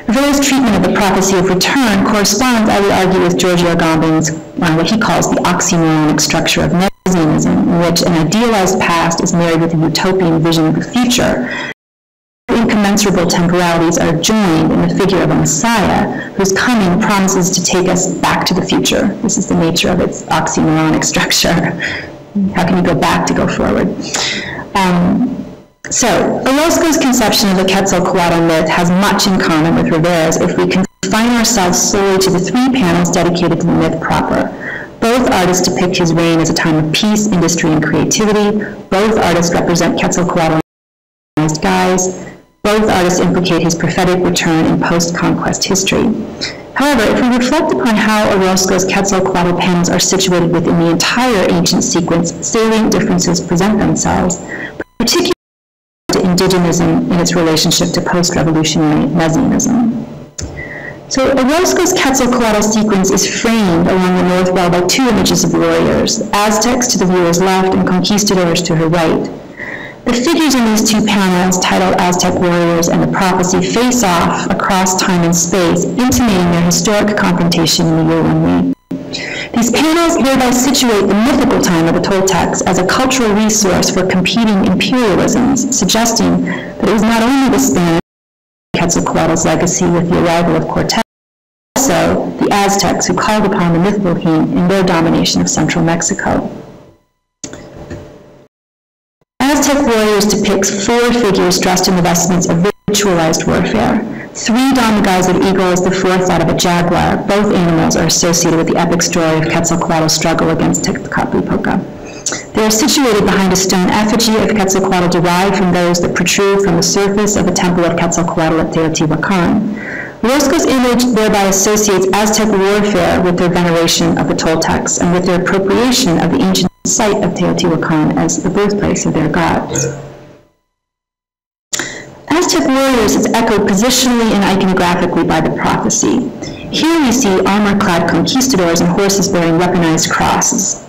Rivera's treatment of the prophecy of return corresponds, I would argue, with Giorgio Agamben's what he calls the oxymoronic structure of Messianism, in which an idealized past is married with a utopian vision of the future. Incommensurable temporalities are joined in the figure of a Messiah whose coming promises to take us back to the future. This is the nature of its oxymoronic structure. How can you go back to go forward? So, Orozco's conception of the Quetzalcoatl myth has much in common with Rivera's if we confine ourselves solely to the 3 panels dedicated to the myth proper. Both artists depict his reign as a time of peace, industry, and creativity. Both artists represent Quetzalcoatl in guise. Both artists implicate his prophetic return in post-conquest history. However, if we reflect upon how Orozco's Quetzalcoatl panels are situated within the entire ancient sequence, salient differences present themselves, particularly to indigenism in its relationship to post-revolutionary Messianism. So Orozco's Quetzalcoatl sequence is framed along the north wall by 2 images of warriors, Aztecs to the viewer's left and conquistadors to her right. The figures in these 2 panels, titled Aztec Warriors and the Prophecy, face off across time and space, intimating their historic confrontation in the year 1 These panels thereby situate the mythical time of the Toltecs as a cultural resource for competing imperialisms, suggesting that it was not only the Spanish Quetzalcoatl's legacy with the arrival of Cortez, but also the Aztecs who called upon the Mictlantecuhtli in their domination of central Mexico. Aztec Warriors depicts 4 figures dressed in the vestments of ritualized warfare. 3 don the guise of eagles, the 4th that of a jaguar. Both animals are associated with the epic story of Quetzalcoatl's struggle against Tezcatlipoca. They are situated behind a stone effigy of Quetzalcoatl derived from those that protrude from the surface of the temple of Quetzalcoatl at Teotihuacan. Orozco's image thereby associates Aztec warfare with their veneration of the Toltecs and with their appropriation of the ancient site of Teotihuacan as the birthplace of their gods. Aztec warriors is echoed positionally and iconographically by the prophecy. Here we see armor-clad conquistadors and horses bearing weaponized crosses.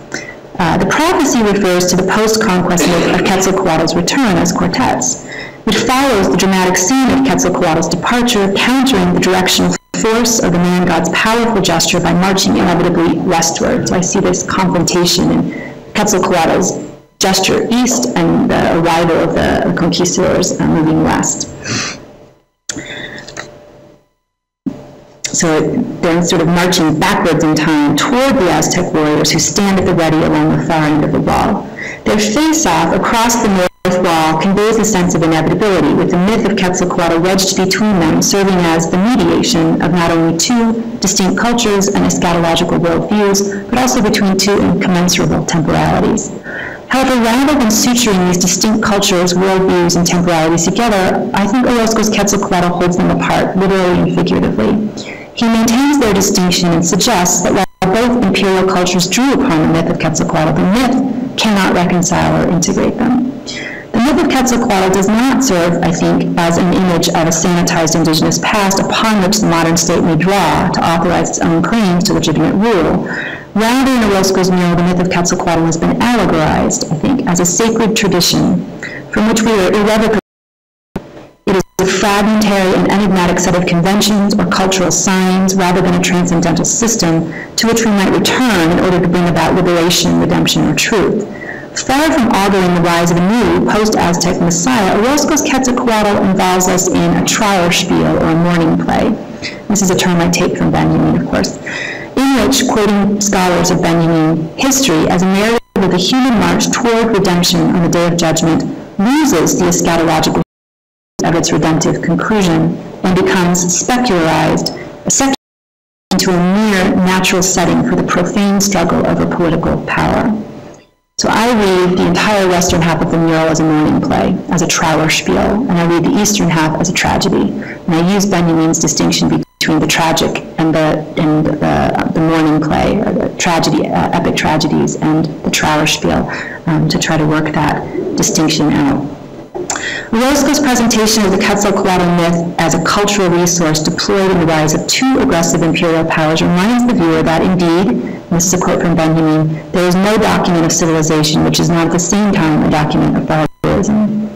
The prophecy refers to the post-conquest myth of Quetzalcoatl's return as Cortez, which follows the dramatic scene of Quetzalcoatl's departure, countering the directional force of the man god's powerful gesture by marching inevitably westward. So I see this confrontation in Quetzalcoatl's gesture east and the arrival of the conquistadors moving west. So they're sort of marching backwards in time toward the Aztec warriors who stand at the ready along the far end of the wall. Their face-off across the north wall conveys a sense of inevitability, with the myth of Quetzalcoatl wedged between them, serving as the mediation of not only 2 distinct cultures and eschatological worldviews, but also between 2 incommensurable temporalities. However, rather than suturing these distinct cultures, worldviews, and temporalities together, I think Orozco's Quetzalcoatl holds them apart, literally and figuratively. He maintains their distinction and suggests that while both imperial cultures drew upon the myth of Quetzalcoatl, the myth cannot reconcile or integrate them. The myth of Quetzalcoatl does not serve, I think, as an image of a sanitized indigenous past upon which the modern state may draw to authorize its own claims to legitimate rule. Rather, in Orozco's mural, the myth of Quetzalcoatl has been allegorized, I think, as a sacred tradition from which we are irrevocably. It is a fragmentary and enigmatic set of conventions or cultural signs rather than a transcendental system to which we might return in order to bring about liberation, redemption, or truth. Far from auguring the rise of a new post-Aztec messiah, Orozco's Quetzalcoatl involves us in a Trauerspiel, or a mourning play. This is a term I take from Benjamin, of course, in which, quoting scholars of Benjamin, history, as a narrative of the human march toward redemption on the Day of Judgment, loses the eschatological of its redemptive conclusion and becomes secularized into a mere natural setting for the profane struggle over political power. So I read the entire western half of the mural as a mourning play, as a Trauerspiel, and I read the eastern half as a tragedy. And I use Benjamin's distinction between the tragic and the mourning play, or the tragedy, epic tragedies, and the Trauerspiel, to try to work that distinction out. Orozco's presentation of the Quetzalcoatl myth as a cultural resource deployed in the rise of 2 aggressive imperial powers reminds the viewer that indeed, and this is a quote from Benjamin, there is no document of civilization which is not at the same time a document of barbarism.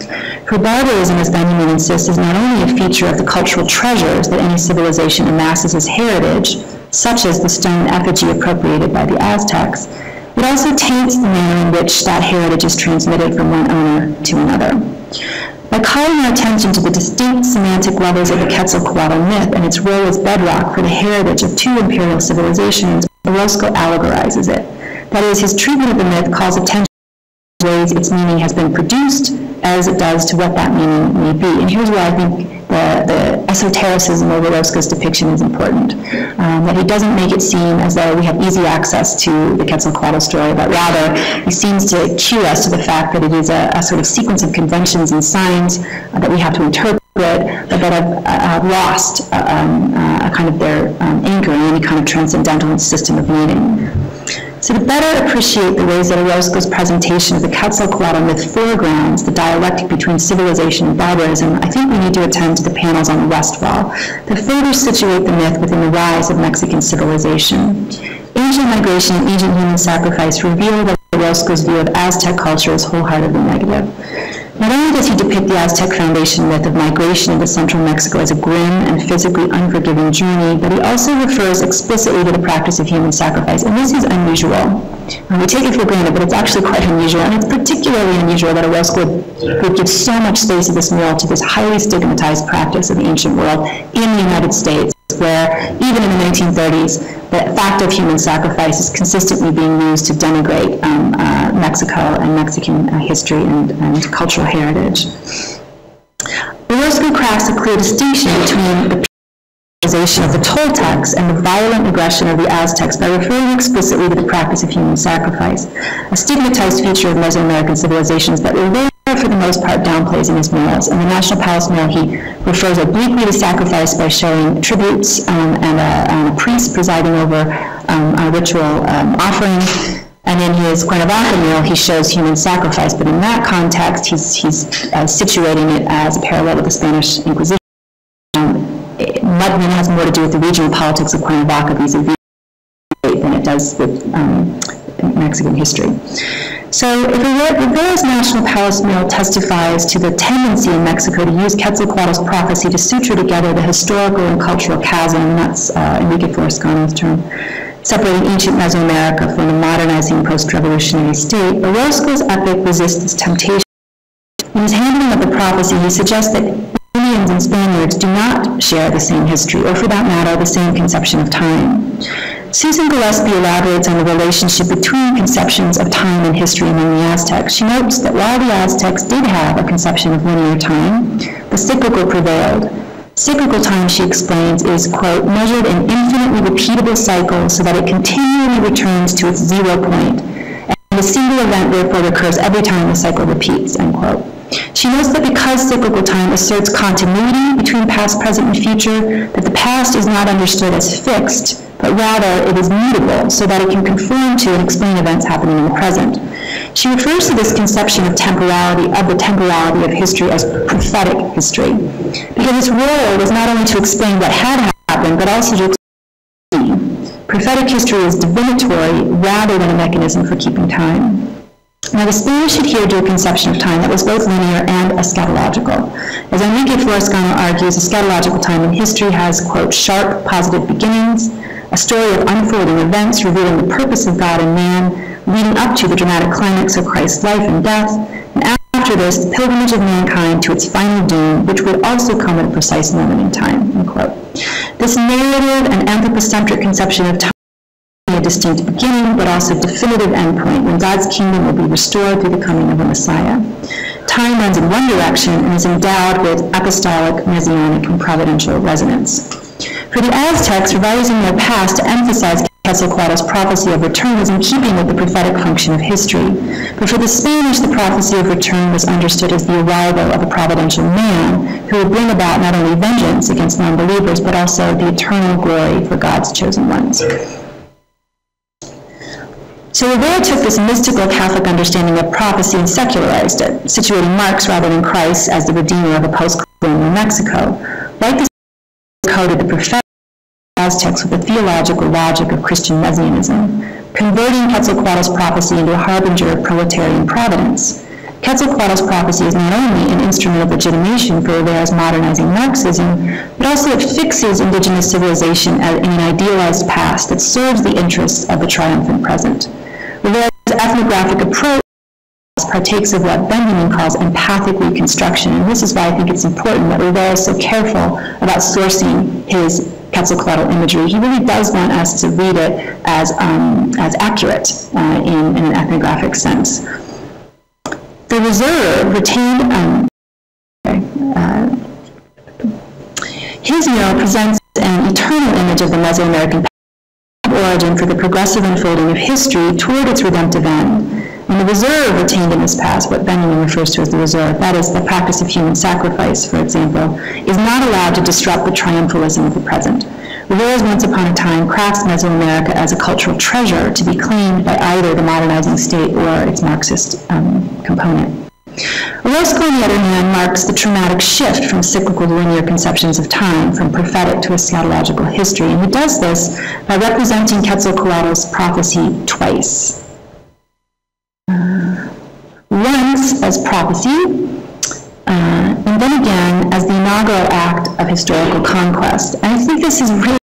For barbarism, as Benjamin insists, is not only a feature of the cultural treasures that any civilization amasses as heritage, such as the stone effigy appropriated by the Aztecs, it also taints the manner in which that heritage is transmitted from one owner to another. By calling our attention to the distinct semantic levels of the Quetzalcoatl myth and its role as bedrock for the heritage of 2 imperial civilizations, Orozco allegorizes it. That is, his treatment of the myth calls attention to the ways its meaning has been produced, as it does to what that meaning may be. And here's where I think the esotericism of Orozco's depiction is important, that he doesn't make it seem as though we have easy access to the Quetzalcoatl story, but rather he seems to cue us to the fact that it is a sort of sequence of conventions and signs that we have to interpret, but that have lost a kind of their anchor in any kind of transcendental system of meaning. So to better appreciate the ways that Orozco's presentation of the Quetzalcoatl myth foregrounds the dialectic between civilization and barbarism, I think we need to attend to the panels on the West Wall that further situate the myth within the rise of Mexican civilization. Ancient migration and ancient human sacrifice reveal that Orozco's view of Aztec culture is wholeheartedly negative. Not only does he depict the Aztec foundation myth of migration into central Mexico as a grim and physically unforgiving journey, but he also refers explicitly to the practice of human sacrifice, and this is unusual. We take it for granted, but it's actually quite unusual, and it's particularly unusual that Orozco would give so much space of this mural to this highly stigmatized practice of the ancient world in the United States, where even in the 1930s, the fact of human sacrifice is consistently being used to denigrate Mexico and Mexican history and cultural heritage. Orozco crafts a clear distinction between the civilization of the Toltecs and the violent aggression of the Aztecs by referring explicitly to the practice of human sacrifice, a stigmatized feature of Mesoamerican civilizations that Rivera, for the most part, downplays in his murals. In the National Palace mural, he refers obliquely to sacrifice by showing tributes and a priest presiding over a ritual offering. And in his Cuernavaca mural, he shows human sacrifice, but in that context, he's situating it as a parallel with the Spanish Inquisition. Mudman has more to do with the regional politics of Cuernavaca vis-a-vis than it does with Mexican history. So if Rivera's National Palace mural testifies to the tendency in Mexico to use Quetzalcoatl's prophecy to suture together the historical and cultural chasm, and that's Enrique Flores-Cano's term, separating ancient Mesoamerica from the modernizing post-revolutionary state, Orozco's epic resists this temptation. In his handling of the prophecy, he suggests that Indians and Spaniards do not share the same history, or for that matter, the same conception of time. Susan Gillespie elaborates on the relationship between conceptions of time and history among the Aztecs. She notes that while the Aztecs did have a conception of linear time, the cyclical prevailed. Cyclical time, she explains, is, quote, measured in infinitely repeatable cycles so that it continually returns to its 0 point, and a single event therefore occurs every time the cycle repeats, end quote. She notes that because cyclical time asserts continuity between past, present, and future, that the past is not understood as fixed, but rather it is mutable so that it can conform to and explain events happening in the present. She refers to this conception of temporality of history as prophetic history, because its role was not only to explain what had happened, but also to explain. Prophetic history is divinatory rather than a mechanism for keeping time. Now, the Spanish adhered to a conception of time that was both linear and eschatological. As Enrique Flores-Cano argues, eschatological time in history has, quote, sharp, positive beginnings, a story of unfolding events revealing the purpose of God and man, leading up to the dramatic climax of Christ's life and death, and after this, the pilgrimage of mankind to its final doom, which would also come at a precise moment in time, end quote. This narrative and anthropocentric conception of time a distinct beginning, but also definitive endpoint when God's kingdom will be restored through the coming of a Messiah. Time runs in one direction and is endowed with apostolic, messianic, and providential resonance. For the Aztecs, revising their past to emphasize Quetzalcoatl's prophecy of return was in keeping with the prophetic function of history. But for the Spanish, the prophecy of return was understood as the arrival of a providential man who would bring about not only vengeance against non-believers, but also the eternal glory for God's chosen ones. So Rivera took this mystical Catholic understanding of prophecy and secularized it, situating Marx rather than Christ as the redeemer of a post-colonial Mexico. Like this, he coded the prophetic Aztecs with the theological logic of Christian messianism, converting Quetzalcoatl's prophecy into a harbinger of proletarian providence. Quetzalcoatl's prophecy is not only an instrument of legitimation for Rivera's modernizing Marxism, but also it fixes indigenous civilization in an idealized past that serves the interests of the triumphant present. Rivera's ethnographic approach partakes of what Benjamin calls empathic reconstruction, and this is why I think it's important that Rivera is so careful about sourcing his Quetzalcoatl imagery. He really does want us to read it as accurate in an ethnographic sense. The Reserve retained, his mural presents an eternal image of the Mesoamerican origin for the progressive unfolding of history toward its redemptive end. And the reserve retained in this past, what Benjamin refers to as the reserve, that is the practice of human sacrifice, for example, is not allowed to disrupt the triumphalism of the present. Whereas once upon a time crafts Mesoamerica as a cultural treasure to be claimed by either the modernizing state or its Marxist component. Orozco, on the other hand, marks the traumatic shift from cyclical linear conceptions of time, from prophetic to eschatological history, and he does this by representing Quetzalcoatl's prophecy twice. Once as prophecy, and then again as the inaugural act of historical conquest. And I think this is really,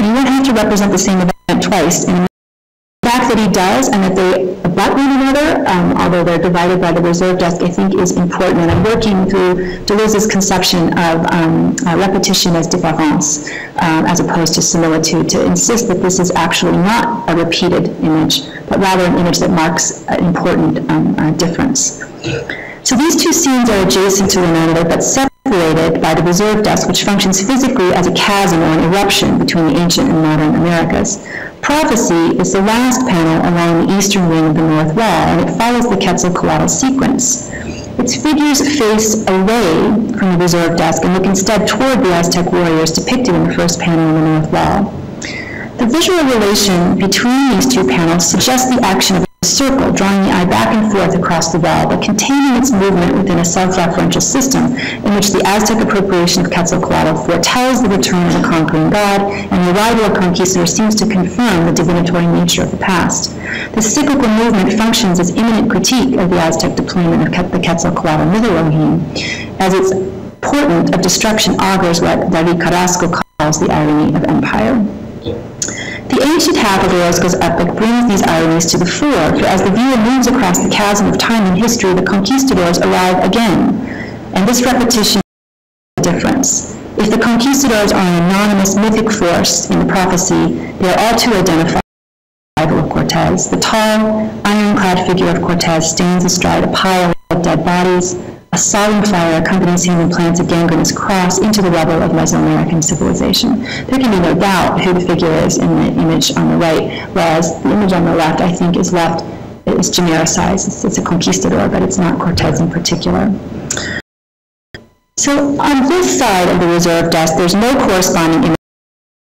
you don't have to represent the same event twice. And the fact that he does, and that they abut one another, although they're divided by the reserve desk, I think is important. And I'm working through Deleuze's conception of repetition as difference, as opposed to similitude, to insist that this is actually not a repeated image, but rather an image that marks an important difference. So these two scenes are adjacent to one another, but separated by the reserve desk, which functions physically as a chasm or an eruption between the ancient and modern Americas. Prophecy is the last panel along the eastern wing of the north wall, and it follows the Quetzalcoatl sequence. Its figures face away from the reserve desk and look instead toward the Aztec warriors depicted in the first panel on the north wall. The visual relation between these two panels suggests the action of a circle, drawing the eye back and forth across the wall, but containing its movement within a self-referential system in which the Aztec appropriation of Quetzalcoatl foretells the return of a conquering god, and the arrival of conquistadors seems to confirm the divinatory nature of the past. The cyclical movement functions as imminent critique of the Aztec deployment of the Quetzalcoatl myth Elohim, as its portent of destruction augurs what David Orozco calls the irony of empire. The ancient half of Orozco's epic brings these ironies to the fore, for as the viewer moves across the chasm of time and history, the conquistadors arrive again, and this repetition is the difference. If the conquistadors are an anonymous mythic force in the prophecy, they are all too identified with the arrival of Cortez. The tall, ironclad figure of Cortez stands astride a pile of dead bodies. A solemn fire accompanies him and plants a gangrenous cross into the rubble of Mesoamerican civilization. There can be no doubt who the figure is in the image on the right, whereas the image on the left, I think, is genericized. It's a conquistador, but it's not Cortez in particular. So on this side of the reserve desk, there's no corresponding image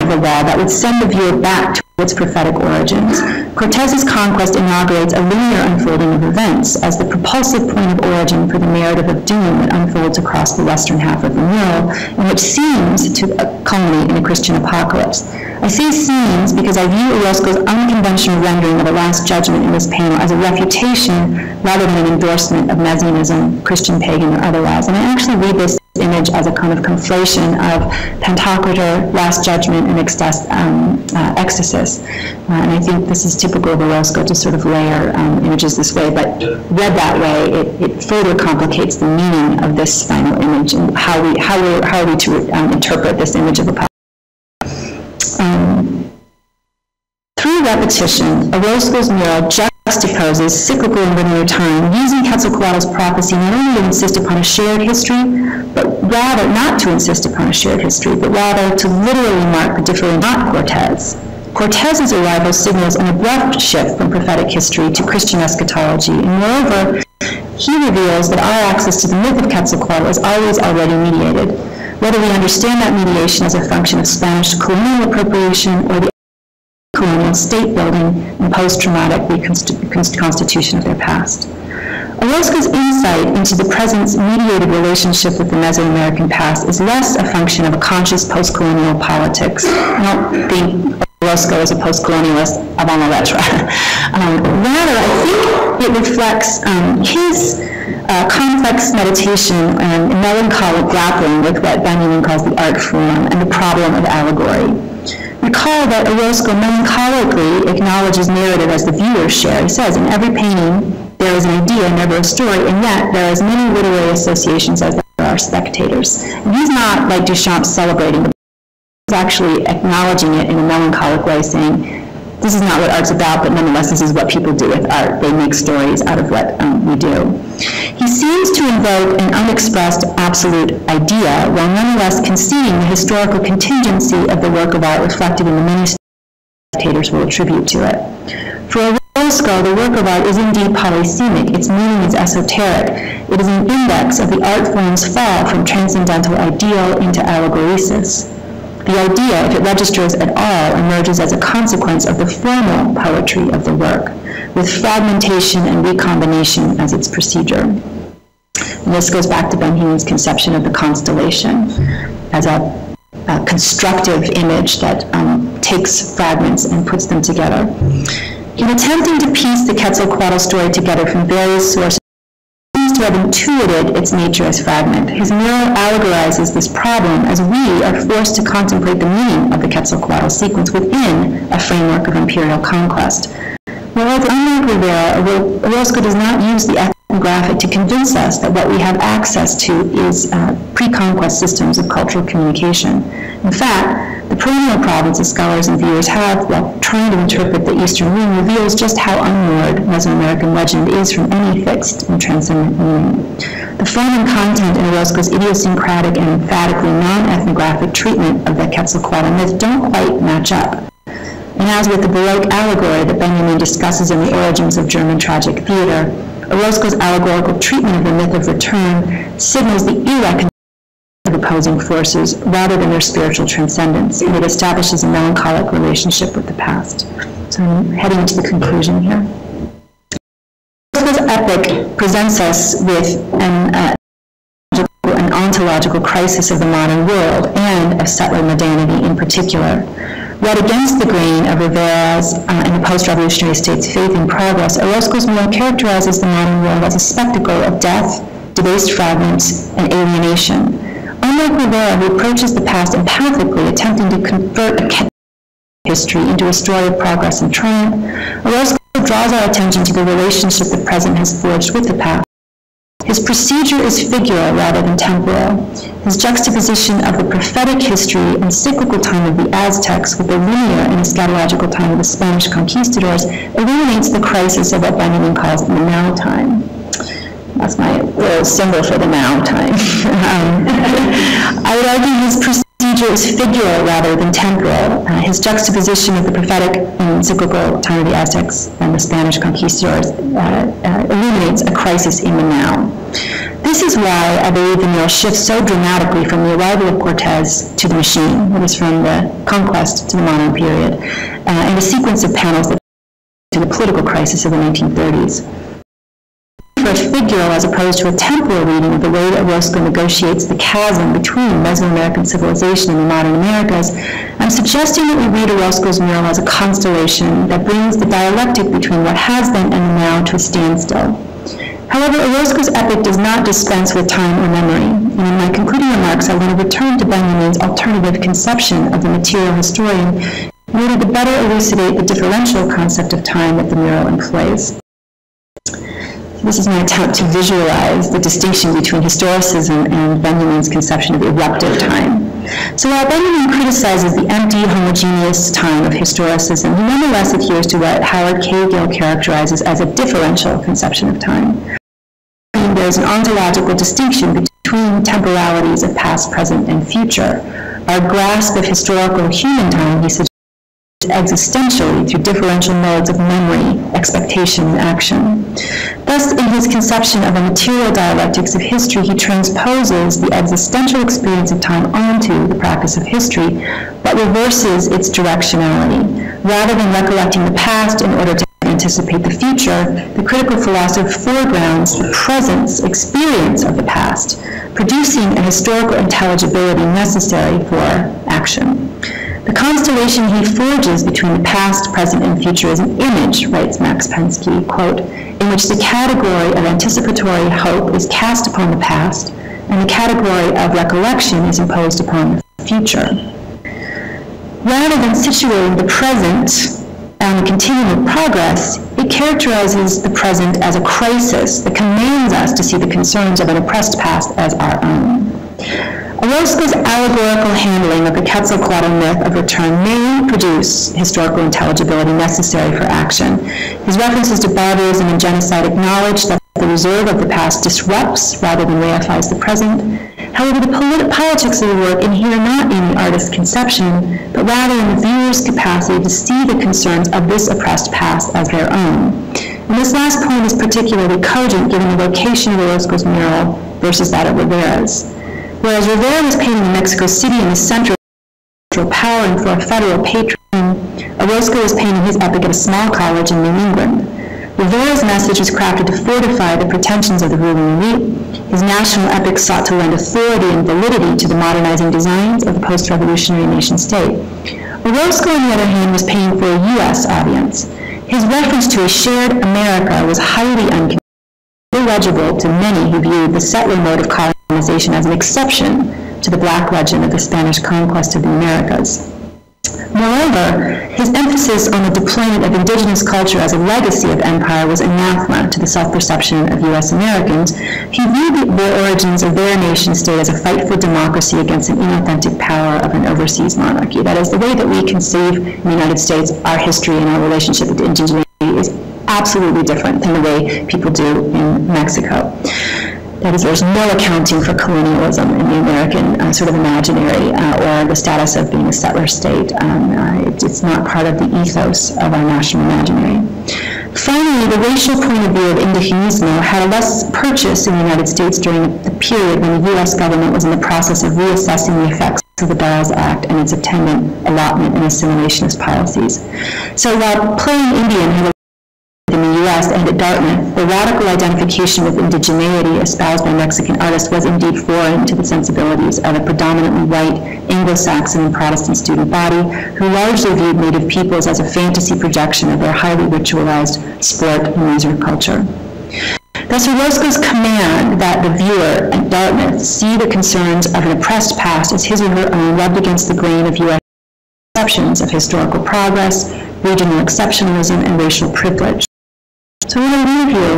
of the wall that would send the viewer back to its prophetic origins. Cortez's conquest inaugurates a linear unfolding of events as the propulsive point of origin for the narrative of doom that unfolds across the western half of the mural, and which seems to culminate in a Christian apocalypse. I say seems because I view Orozco's unconventional rendering of a last judgment in this panel as a refutation rather than an endorsement of Messianism, Christian, pagan, or otherwise. And I actually read this image as a kind of conflation of Pantocrator, Last Judgment, and Ecstasis. And I think this is typical of Orozco to sort of layer images this way, but read that way, it further complicates the meaning of this final image and how are we to interpret this image of the through repetition, Orozco's mural juxtaposes cyclical and linear time, using Quetzalcoatl's prophecy not only to insist upon a shared history, but rather not to insist upon a shared history, but rather to literally mark the difference, not Cortez. Cortez's arrival signals an abrupt shift from prophetic history to Christian eschatology, and moreover, he reveals that our access to the myth of Quetzalcoatl is always already mediated, whether we understand that mediation as a function of Spanish colonial appropriation or the colonial state building and post-traumatic reconstitution of their past. Orozco's insight into the present's mediated relationship with the Mesoamerican past is less a function of a conscious post-colonial politics. I don't think Orozco is a post-colonialist avant la lettre. Rather, I think it reflects his complex meditation and melancholic grappling with what Benjamin calls the art form and the problem of allegory. Recall that Orozco melancholically acknowledges narrative as the viewer's share. He says, in every painting, there is an idea, never a story, and yet there are as many literary associations as there are spectators. And he's not like Duchamp celebrating, he's actually acknowledging it in a melancholic way, saying, this is not what art's about, but nonetheless, this is what people do with art. They make stories out of what we do. He seems to invoke an unexpressed absolute idea, while nonetheless conceding the historical contingency of the work of art reflected in the many spectators will attribute to it. For Orozco, the work of art is indeed polysemic. Its meaning is esoteric. It is an index of the art form's fall from transcendental ideal into allegoresis. The idea, if it registers at all, emerges as a consequence of the formal poetry of the work, with fragmentation and recombination as its procedure. And this goes back to Benjamin's conception of the constellation as a constructive image that takes fragments and puts them together. In attempting to piece the Quetzalcoatl story together from various sources, to have intuited its nature as fragment. His mural allegorizes this problem as we are forced to contemplate the meaning of the Quetzalcoatl sequence within a framework of imperial conquest. Moreover, unlike Rivera, Orozco does not use the ethnographic to convince us that what we have access to is pre-conquest systems of cultural communication. In fact, the perennial problems that scholars and viewers have while trying to interpret the Eastern Ring reveals just how unmoored Mesoamerican legend is from any fixed and transcendent meaning. The form and content in Orozco's idiosyncratic and emphatically non-ethnographic treatment of the Quetzalcoatl myth don't quite match up. And as with the Baroque allegory that Benjamin discusses in The Origins of German Tragic Theater, Orozco's allegorical treatment of the myth of return signals the irreconcilable of opposing forces rather than their spiritual transcendence, and it establishes a melancholic relationship with the past. So I'm heading into the conclusion here. Orozco's epic presents us with an ontological crisis of the modern world and of settler modernity in particular. Read against the grain of Rivera's and the post-revolutionary state's faith in progress, Orozco's mural characterizes the modern world as a spectacle of death, debased fragments, and alienation. Unlike Rivera, who approaches the past empathically, attempting to convert a history into a story of progress and triumph, Orozco draws our attention to the relationship the present has forged with the past. His procedure is figural rather than temporal. His juxtaposition of the prophetic history and cyclical time of the Aztecs with the linear and eschatological time of the Spanish conquistadors illuminates the crisis of what Benjamin calls the now time. That's my little symbol for the now time. I would argue his procedure is figural rather than temporal. His juxtaposition of the prophetic and cyclical time of the Aztecs and the Spanish conquistadors illuminates a crisis in the now. This is why I believe the mural shifts so dramatically from the arrival of Cortez to the machine, that is from the conquest to the modern period, and a sequence of panels that to the political crisis of the 1930s. For a figural as opposed to a temporal reading of the way that Orozco negotiates the chasm between Mesoamerican civilization and the modern Americas, I'm suggesting that we read Orozco's mural as a constellation that brings the dialectic between what has been and the now to a standstill. However, Orozco's epic does not dispense with time or memory, and in my concluding remarks I want to return to Benjamin's alternative conception of the material historian in order to better elucidate the differential concept of time that the mural employs. This is my attempt to visualize the distinction between historicism and Benjamin's conception of eruptive time. So while Benjamin criticizes the empty, homogeneous time of historicism, he nonetheless adheres to what Howard K. Gill characterizes as a differential conception of time. There is an ontological distinction between temporalities of past, present, and future. Our grasp of historical human time, he suggests, existentially through differential modes of memory, expectation, and action. Thus, in his conception of a material dialectics of history, he transposes the existential experience of time onto the practice of history, but reverses its directionality. Rather than recollecting the past in order to anticipate the future, the critical philosopher foregrounds the presence experience of the past, producing a historical intelligibility necessary for action. The constellation he forges between the past, present, and future is an image, writes Max Pensky, quote, in which the category of anticipatory hope is cast upon the past, and the category of recollection is imposed upon the future. Rather than situating the present on the continuum of progress, it characterizes the present as a crisis that commands us to see the concerns of an oppressed past as our own. Orozco's allegorical handling of the Quetzalcoatl myth of return may produce historical intelligibility necessary for action. His references to barbarism and genocide acknowledge that the reserve of the past disrupts rather than reifies the present. However, the politics of the work inhere not in the artist's conception, but rather in the viewer's capacity to see the concerns of this oppressed past as their own. And this last point is particularly cogent given the location of Orozco's mural versus that of Rivera's. Whereas Rivera was painting in Mexico City in the center of power and for a federal patron, Orozco was painting his epic at a small college in New England. Rivera's message was crafted to fortify the pretensions of the ruling elite. His national epic sought to lend authority and validity to the modernizing designs of the post-revolutionary nation-state. Orozco, on the other hand, was painting for a U.S. audience. His reference to a shared America was highly illegible to many who viewed the settler mode of colonization as an exception to the Black legend of the Spanish conquest of the Americas. Moreover, his emphasis on the deployment of indigenous culture as a legacy of empire was anathema to the self-perception of U.S. Americans. He viewed the origins of their nation-state as a fight for democracy against an inauthentic power of an overseas monarchy. That is, the way that we conceive in the United States our history and our relationship with indigeneity is absolutely different than the way people do in Mexico. That is, there's no accounting for colonialism in the American sort of imaginary or the status of being a settler state. It's not part of the ethos of our national imaginary. Finally, the racial point of view of indigenismo had a less purchase in the United States during the period when the U.S. government was in the process of reassessing the effects of the Dawes Act and its attendant allotment and assimilationist policies. So while playing Indian had in the U.S. and at Dartmouth, the radical identification with indigeneity espoused by Mexican artists was indeed foreign to the sensibilities of a predominantly white Anglo-Saxon and Protestant student body who largely viewed native peoples as a fantasy projection of their highly ritualized sport and leisure culture. Thus, Orozco's command that the viewer at Dartmouth see the concerns of an oppressed past as his or her own rubbed against the grain of U.S. conceptions of historical progress, regional exceptionalism, and racial privilege. So I'm going to leave you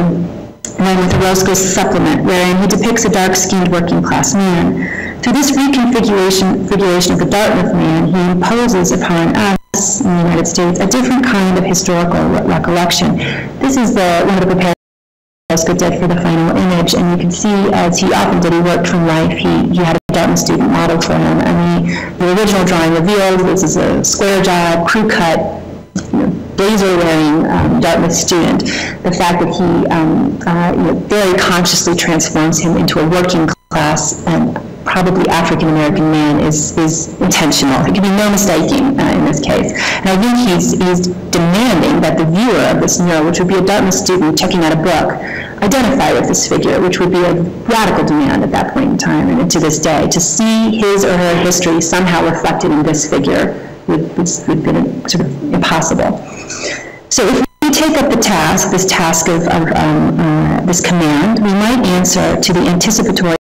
then with Orozco's supplement, wherein he depicts a dark-skinned working-class man. Through this reconfiguration of the Dartmouth man, he imposes upon us in the United States a different kind of historical recollection. This is one of the prepared Orozco did for the final image, and you can see, as he often did, he worked from life. He had a Dartmouth student model for him, and the original drawing revealed this is a square job, crew cut, blazer-wearing Dartmouth student. The fact that he very consciously transforms him into a working class and probably African-American man is intentional. There can be no mistaking in this case. And I think he's demanding that the viewer of this mural, which would be a Dartmouth student checking out a book, identify with this figure, which would be a radical demand at that point in time and to this day. To see his or her history somehow reflected in this figure would be sort of impossible. So if we take up the task, this task of this command, we might answer to the anticipatory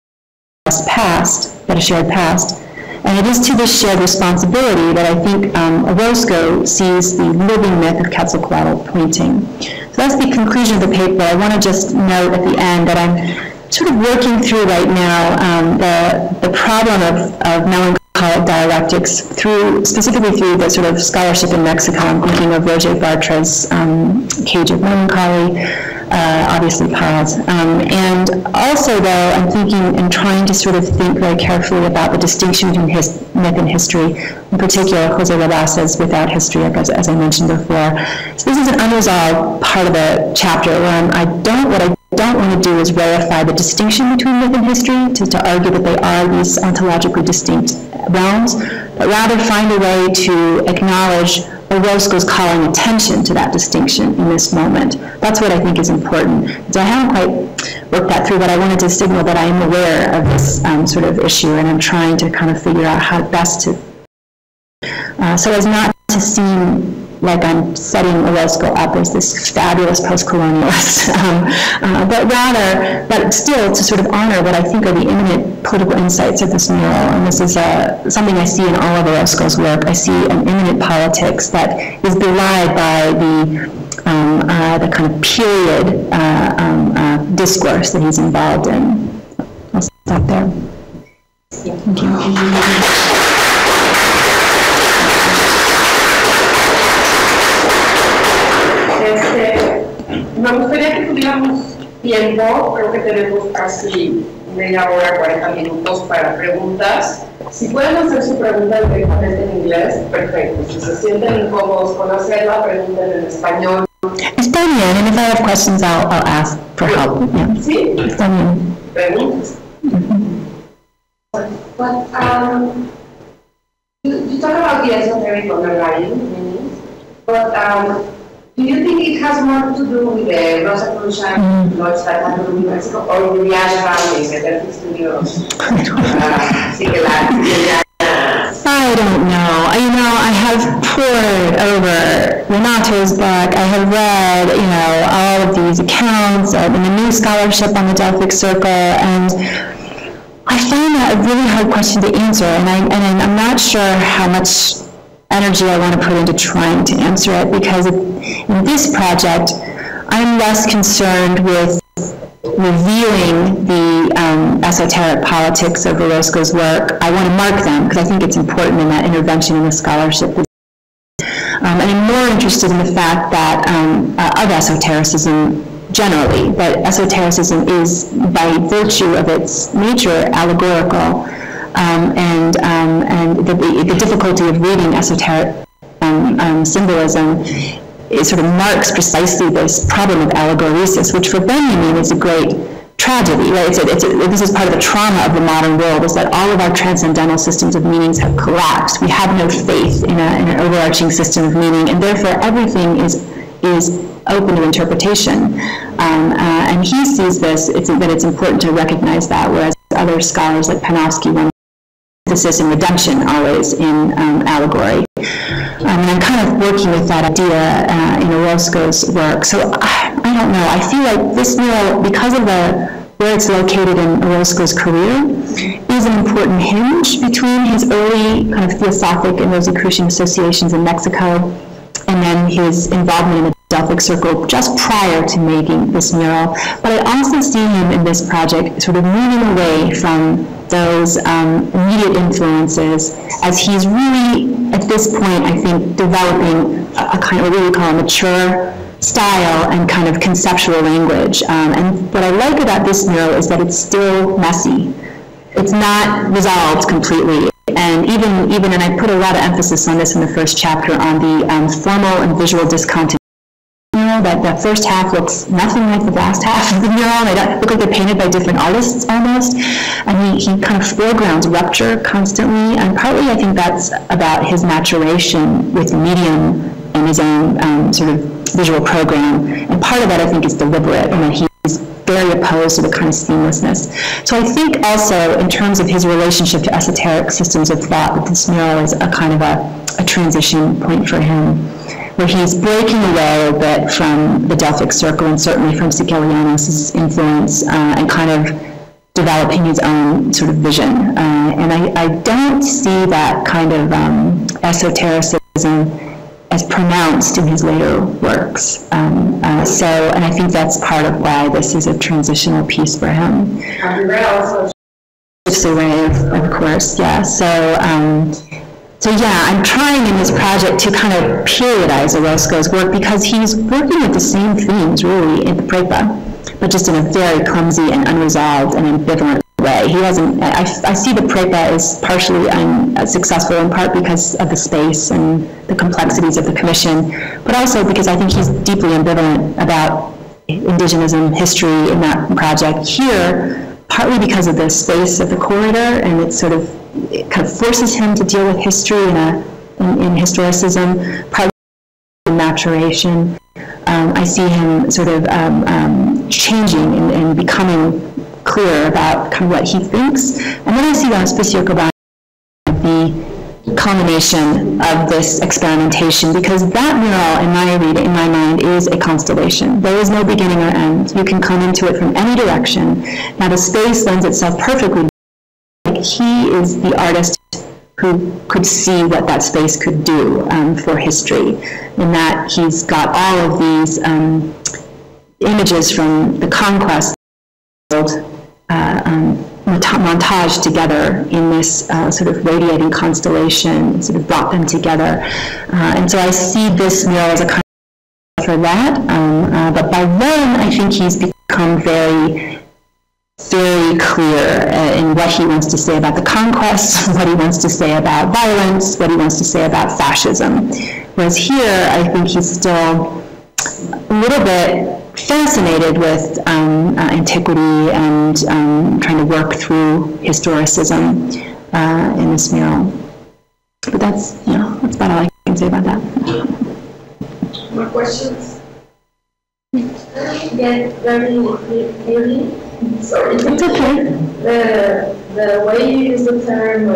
past, that a shared past, and it is to this shared responsibility that I think Orozco sees the living myth of Quetzalcoatl pointing. So that's the conclusion of the paper. I want to just note at the end that I'm sort of working through right now the problem of melancholic dialectics specifically through the sort of scholarship in Mexico. I'm thinking of Roger Bartra's Cage of Melancholy, obviously Paz. And also, though, I'm thinking and trying to sort of think very carefully about the distinction between myth and history, in particular José Rabas's Without History, as I mentioned before. So this is an unresolved part of the chapter where what I don't want to do is verify the distinction between myth and history, to argue that they are these ontologically distinct realms, but rather find a way to acknowledge Orozco's calling attention to that distinction in this moment. That's what I think is important. So I haven't quite worked that through, but I wanted to signal that I am aware of this sort of issue, and I'm trying to kind of figure out how best to, so as not to seem like I'm setting Orozco up as this fabulous post-colonialist, but still to sort of honor what I think are the imminent political insights of this mural. And this is something I see in all of Orozco's work. I see an imminent politics that is belied by the kind of period discourse that he's involved in. I'll stop there. Thank you. Me gustaría que tuviéramos tiempo, creo que tenemos casi media hora, 40 minutos para preguntas. Si pueden hacer su pregunta directamente en inglés, perfecto. Si se sienten incómodos con hacerla, pregunten en español. Está bien, and if I have questions, I'll ask for help. Yeah. Sí, Está bien. preguntas. But you talk about the esoteric underlying meanings, but do you think it has more to do with the Rosicrucian lodge that have to do with Mexico, or with the ashram, the esoteric studios? I don't know. I have pored over Renato's book. I have read, all of these accounts in the new scholarship on the Delphic Circle, and I find that a really hard question to answer, and I'm not sure how much energy I want to put into trying to answer it, because in this project, I'm less concerned with revealing the esoteric politics of Orozco's work. I want to mark them, because I think it's important in that intervention in the scholarship. And I'm more interested in the fact that of esotericism generally, that esotericism is, by virtue of its nature, allegorical, and the difficulty of reading esoteric symbolism, it sort of marks precisely this problem of allegoresis, which for Benjamin is a great tragedy, right? This is part of the trauma of the modern world, is that all of our transcendental systems of meanings have collapsed. We have no faith in an overarching system of meaning, and therefore everything is open to interpretation. And he sees this, that it's important to recognize that, whereas other scholars like Panofsky want emphasis and redemption always in allegory. And I'm kind of working with that idea in Orozco's work. So I don't know. I feel like this mural, because of where it's located in Orozco's career, is an important hinge between his early kind of theosophic and Rosicrucian associations in Mexico, and then his involvement in the Delphic Circle just prior to making this mural. But I also see him in this project sort of moving away from those immediate influences, as he's really, at this point, I think, developing a kind of what we call a mature style and kind of conceptual language. And what I like about this mural is that it's still messy. It's not resolved completely. And even, and I put a lot of emphasis on this in the first chapter, on the formal and visual discontinuity. That the first half looks nothing like the last half of the mural. They don't look like they're painted by different artists almost. And he kind of foregrounds rupture constantly. And partly I think that's about his maturation with medium and his own sort of visual program. And part of that I think is deliberate, and that he's very opposed to the kind of seamlessness. So I think also in terms of his relationship to esoteric systems of thought, that this mural is a kind of a transition point for him, where he's breaking away a bit from the Delphic Circle and certainly from Sicilianos' influence, and kind of developing his own sort of vision. And I don't see that kind of esotericism as pronounced in his later works. And I think that's part of why this is a transitional piece for him. It's the way, of course, yeah. So yeah, I'm trying in this project to kind of periodize Orozco's work, because he's working with the same themes, really, in the Prepa, but just in a very clumsy and unresolved and ambivalent way. He hasn't, I see the Prepa as partially unsuccessful, in part because of the space and the complexities of the commission, but also because I think he's deeply ambivalent about indigenism history in that project. Here, partly because of the space of the corridor, and it kind of forces him to deal with history in historicism, partly in maturation. I see him sort of changing and becoming clear about kind of what he thinks. And then I see the Hospicio Cubano, the culmination of this experimentation, because that mural, in my mind, is a constellation. There is no beginning or end. You can come into it from any direction. Now the space lends itself perfectly. He is the artist who could see what that space could do for history, in that he's got all of these images from the conquest montage together in this sort of radiating constellation, sort of brought them together. And so I see this mural as a kind of for that, but by then I think he's become very clear in what he wants to say about the conquest, what he wants to say about violence, what he wants to say about fascism. Whereas here, I think he's still a little bit fascinated with antiquity and trying to work through historicism in this mural. But that's, that's about all I can say about that. More questions? Get very clearly. Sorry. It's okay. The way you use the term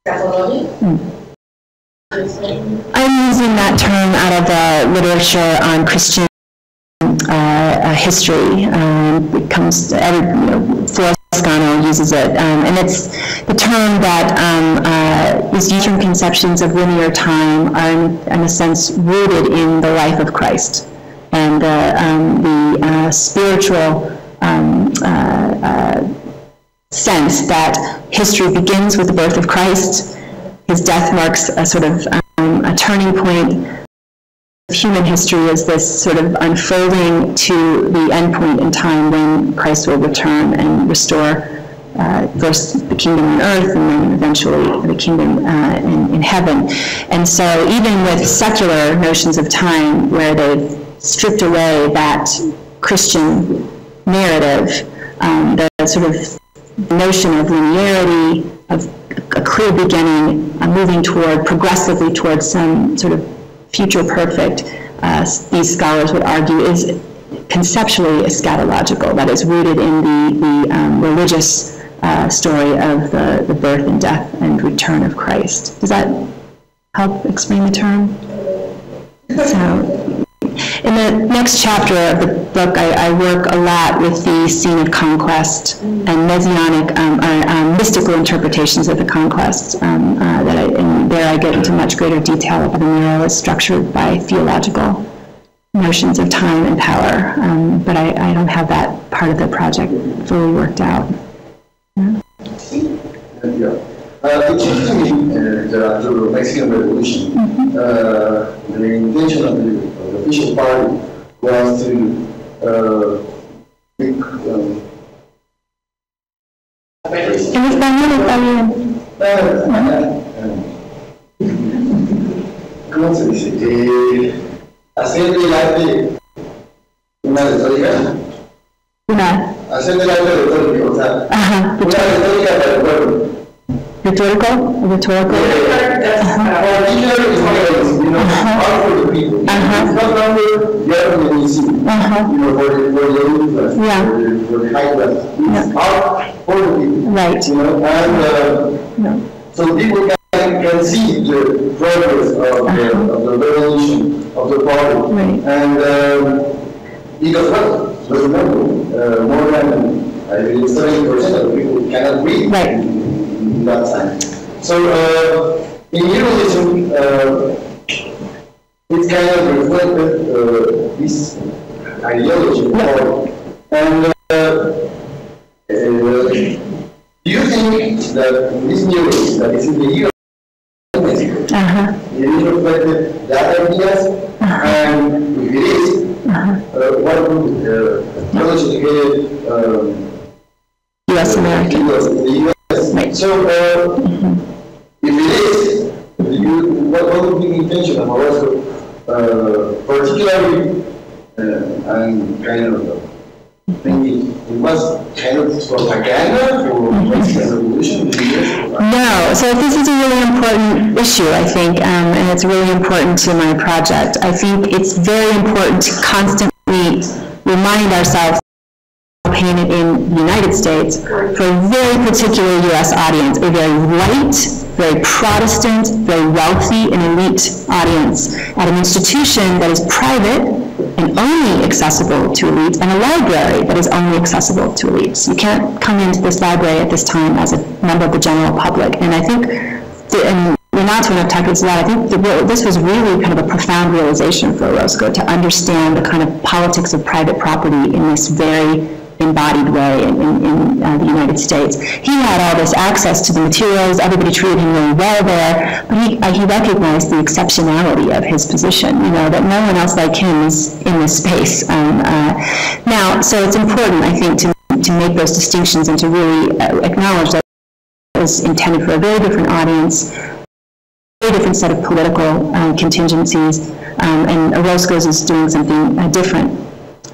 scatology. I'm using that term out of the literature on Christian history. It comes, Orozco uses it, and it's the term that is used from conceptions of linear time are in a sense rooted in the life of Christ and the spiritual sense that history begins with the birth of Christ. His death marks a sort of a turning point. Human history is this sort of unfolding to the end point in time when Christ will return and restore first the kingdom on earth and then eventually the kingdom in heaven. And so even with secular notions of time where they've stripped away that Christian narrative, the sort of notion of linearity, of a clear beginning, moving progressively towards some sort of future perfect, these scholars would argue, is conceptually eschatological, that is rooted in the religious story of the birth and death and return of Christ. Does that help explain the term? So, in the next chapter of the book, I work a lot with the scene of conquest and messianic, mystical interpretations of the conquest. And there I get into much greater detail about the mural is structured by theological notions of time and power. But I don't have that part of the project fully worked out. Yeah. It seems to me that after the Mexican Revolution, the intention of the official party was to make ¿cómo se dice? Hacer del arte una retórica. Hacer del arte retórica, o sea, una retórica para el pueblo. Rhetorical? Particular is all for the people. It's not only the government, for the middle class, for the high class. It's all for the people. Right. And so people can see the progress of the revolution of the party. Right. And because remember, more than 70% of people cannot read. Right. That time. So in Eurovision, it kind of reflected this ideology. And do you think that this news that is in the Euro it reflected that ideas? And if it is, what would college-educated U.S. American. Right. So, if it is, what would be the intention of Orozco, particularly, and kind of thinking it was kind of propaganda for Mexican Revolution? No, so this is a really important issue, I think, and it's really important to my project. I think it's very important to constantly remind ourselves painted in the United States for a very particular U.S. audience, a very white, very Protestant, very wealthy and elite audience at an institution that is private and only accessible to elites, and a library that is only accessible to elites. You can't come into this library at this time as a member of the general public. And I think, and Renato and I've talked about this a lot, I think this was really kind of a profound realization for Orozco to understand the kind of politics of private property in this very embodied way in the United States. He had all this access to the materials, everybody treated him really well there, but he recognized the exceptionality of his position, that no one else like him is in this space. Now, so it's important, I think, to make those distinctions and to really acknowledge that it was intended for a very different audience, very different set of political contingencies, and Orozco's is doing something different.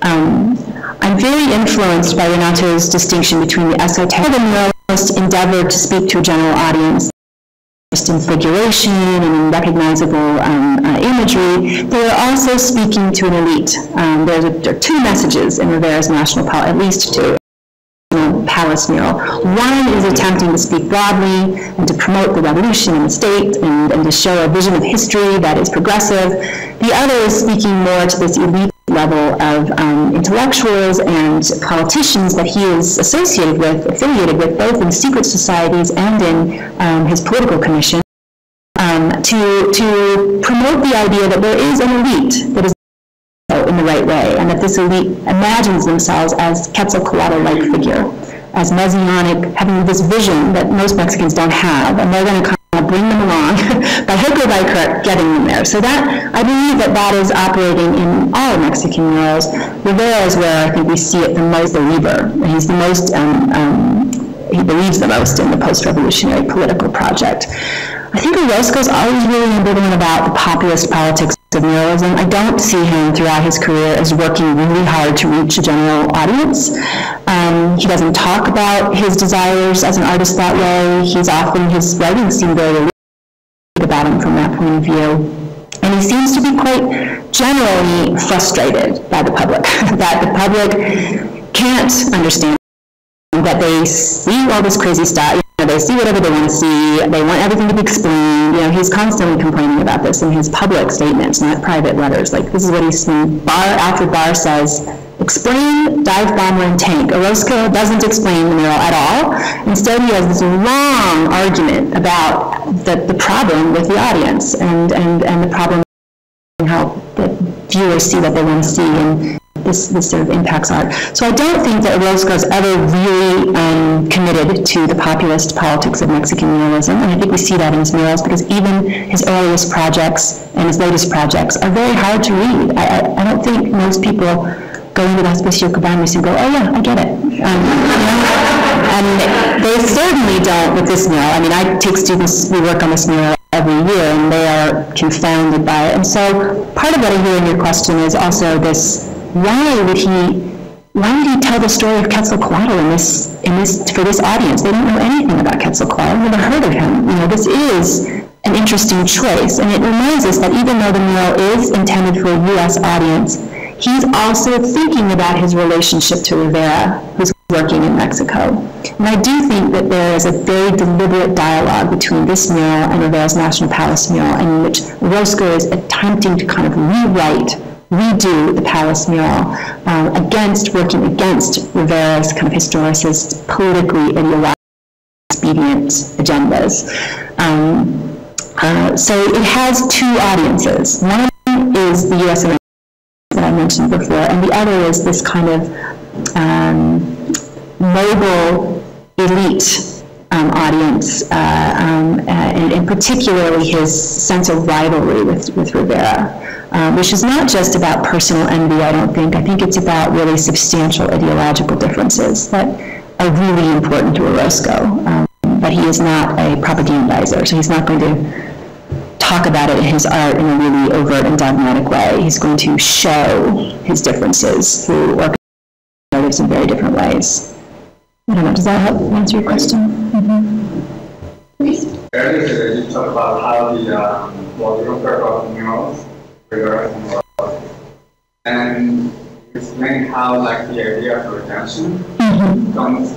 I'm very influenced by Renato's distinction between the esoteric and the muralist endeavor to speak to a general audience, just in figuration and in recognizable imagery. They are also speaking to an elite. There are two messages in Rivera's national palace, at least two. Palace mural. One is attempting to speak broadly and to promote the revolution in the state and to show a vision of history that is progressive. The other is speaking more to this elite level of intellectuals and politicians that he is associated with, affiliated with, both in secret societies and in his political commission, to promote the idea that there is an elite that is in the right way, and that this elite imagines themselves as Quetzalcoatl-like figure, as messianic, having this vision that most Mexicans don't have, and they're going to kind of bring them along by hook or by crook, getting them there. So that, I believe that is operating in all Mexican murals. Rivera is where I think we see it the most, the believer. He's the most, he believes the most in the post-revolutionary political project. I think Orozco's always really ambivalent about the populist politics of muralism. I don't see him throughout his career as working really hard to reach a general audience. He doesn't talk about his desires as an artist that way. He's often, his writings seem very about him from that point of view. And he seems to be quite generally frustrated by the public, that the public can't understand, that they see all this crazy stuff. They see whatever they want to see. They want everything to be explained. He's constantly complaining about this in his public statements, not private letters. Like, this is what he's saying. Bar after bar says, explain dive bomber and tank. Orozco doesn't explain the mural at all. Instead, he has this long argument about the problem with the audience and the problem in how the viewers see what they want to see, and this sort of impacts art. So I don't think that Orozco's ever really committed to the populist politics of Mexican muralism, and I think we see that in his murals, because even his earliest projects and his latest projects are very hard to read. I don't think most people go into the Hospicio Cabañas and go, oh yeah, I get it. And they certainly don't with this mural. I mean, I take students, we work on this mural every year, and they are confounded by it. And so part of what I hear in your question is also this, why would he tell the story of Quetzalcoatl for this audience? They don't know anything about Quetzalcoatl, never heard of him. This is an interesting choice, and it reminds us that even though the mural is intended for a U.S. audience, he's also thinking about his relationship to Rivera, who's working in Mexico. And I do think that there is a very deliberate dialogue between this mural and Rivera's National Palace mural, in which Orozco is attempting to kind of redo the Palace mural, working against Rivera's kind of historicist, politically ideological, expedient agendas. So it has two audiences. One is the U.S. that I mentioned before, and the other is this kind of mobile elite audience, and particularly his sense of rivalry with Rivera, which is not just about personal envy, I don't think. I think it's about really substantial ideological differences that are really important to Orozco. But he is not a propagandizer, so he's not going to talk about it in his art in a really overt and dogmatic way. He's going to show his differences through motives in very different ways. I don't know, does that help answer your question? Mm-hmm. Please. Earlier you talked about how the, you don't care about murals, and explain how, like, the idea of redemption comes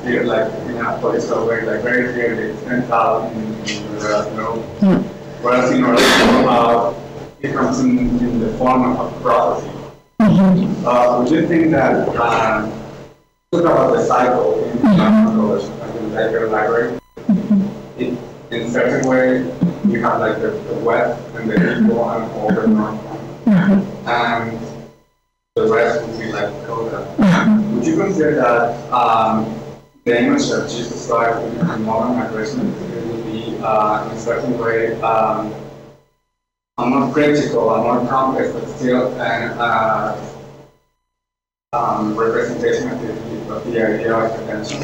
here, like, in a political way, like, very clearly, it's sent out in Rivera's mural. Whereas in Orozco, it comes in the form of prophecy. Would you think that, talk about the cycle in the library, in a certain way, you have like the West and the East and all the North, and the rest would be like Dakota. Would consider that the image of Jesus Christ in modern aggression will be in a certain way a more critical, a more complex, but still representation of the idea of redemption?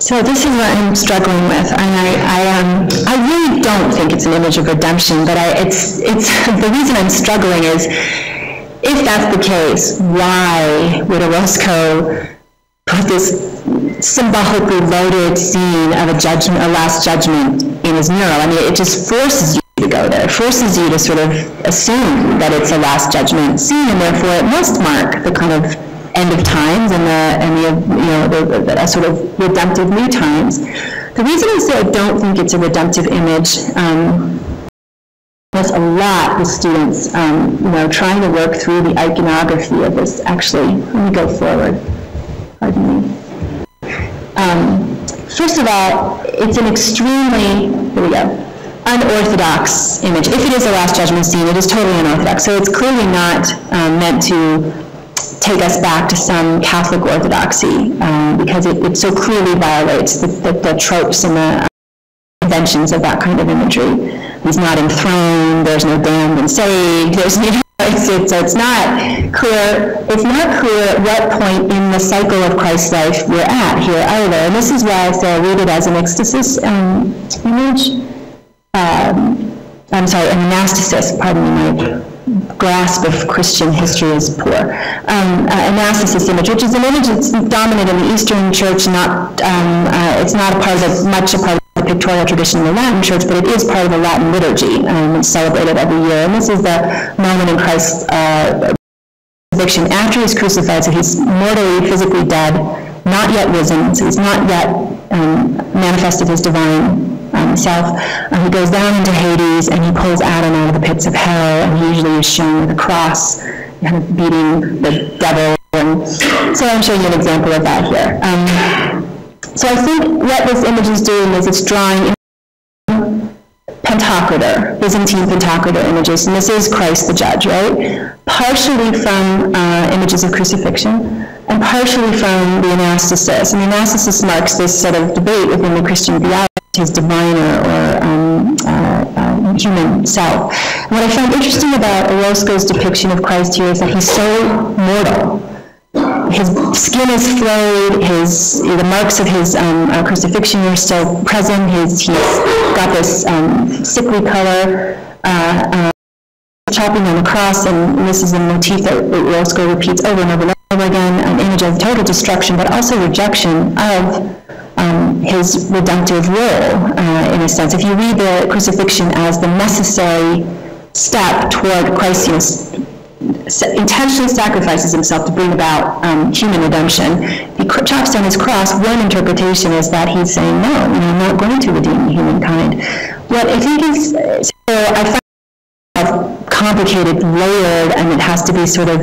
So this is what I'm struggling with, and I really don't think it's an image of redemption, but it's the reason I'm struggling is, if that's the case, why would Orozco put this symbolically loaded scene of a last judgment in his mural? I mean, it just forces you to go there. It forces you to sort of assume that it's a last judgment scene, and therefore it must mark the kind of end of times and the sort of redemptive new times. The reason I say I don't think it's a redemptive image, there's a lot with students, trying to work through the iconography of this. Actually, let me go forward. Pardon me. First of all, it's an extremely, here we go, unorthodox image. If it is a Last Judgment scene, it is totally unorthodox. So it's clearly not meant to take us back to some Catholic orthodoxy, because it so clearly violates the tropes and the conventions of that kind of imagery. He's not enthroned, there's no damned and saved, there's, so it's not clear at what point in the cycle of Christ's life we're at here either. And this is why I say I read it as an ecstasis image. I'm sorry, a monasticis, pardon me, my grasp of Christian history is poor. A monasticis image, which is an image that's dominant in the Eastern Church, it's not much a part of the pictorial tradition in the Latin Church, but it is part of the Latin liturgy. It's celebrated every year, and this is the moment in Christ's crucifixion after he's crucified, so he's mortally, physically dead, not yet risen, so he's not yet manifested his divine self. He goes down into Hades, and he pulls Adam out of the pits of hell, and he usually is shown with a cross, kind of beating the devil. And so I'm showing you an example of that here. So I think what this image is doing is it's drawing Pantocrator, Byzantine Pantocrator images, and this is Christ the Judge, right? Partially from images of crucifixion, and partially from the anastasis. And the anastasis marks this sort of debate within the Christian theology, his divine or human self. And what I found interesting about Orozco's depiction of Christ here is that he's so mortal. His skin is flayed, the marks of his crucifixion are still present, he's got this sickly color, chopping on the cross, and this is a motif that Orozco repeats over and over and over again, an image of total destruction, but also rejection of his redemptive role, in a sense. If you read the crucifixion as the necessary step toward Christ, intentionally sacrifices himself to bring about human redemption. He chops down his cross. One interpretation is that he's saying, no, I'm not going to redeem humankind. What I think is, so I find it complicated, layered, and it has to be sort of,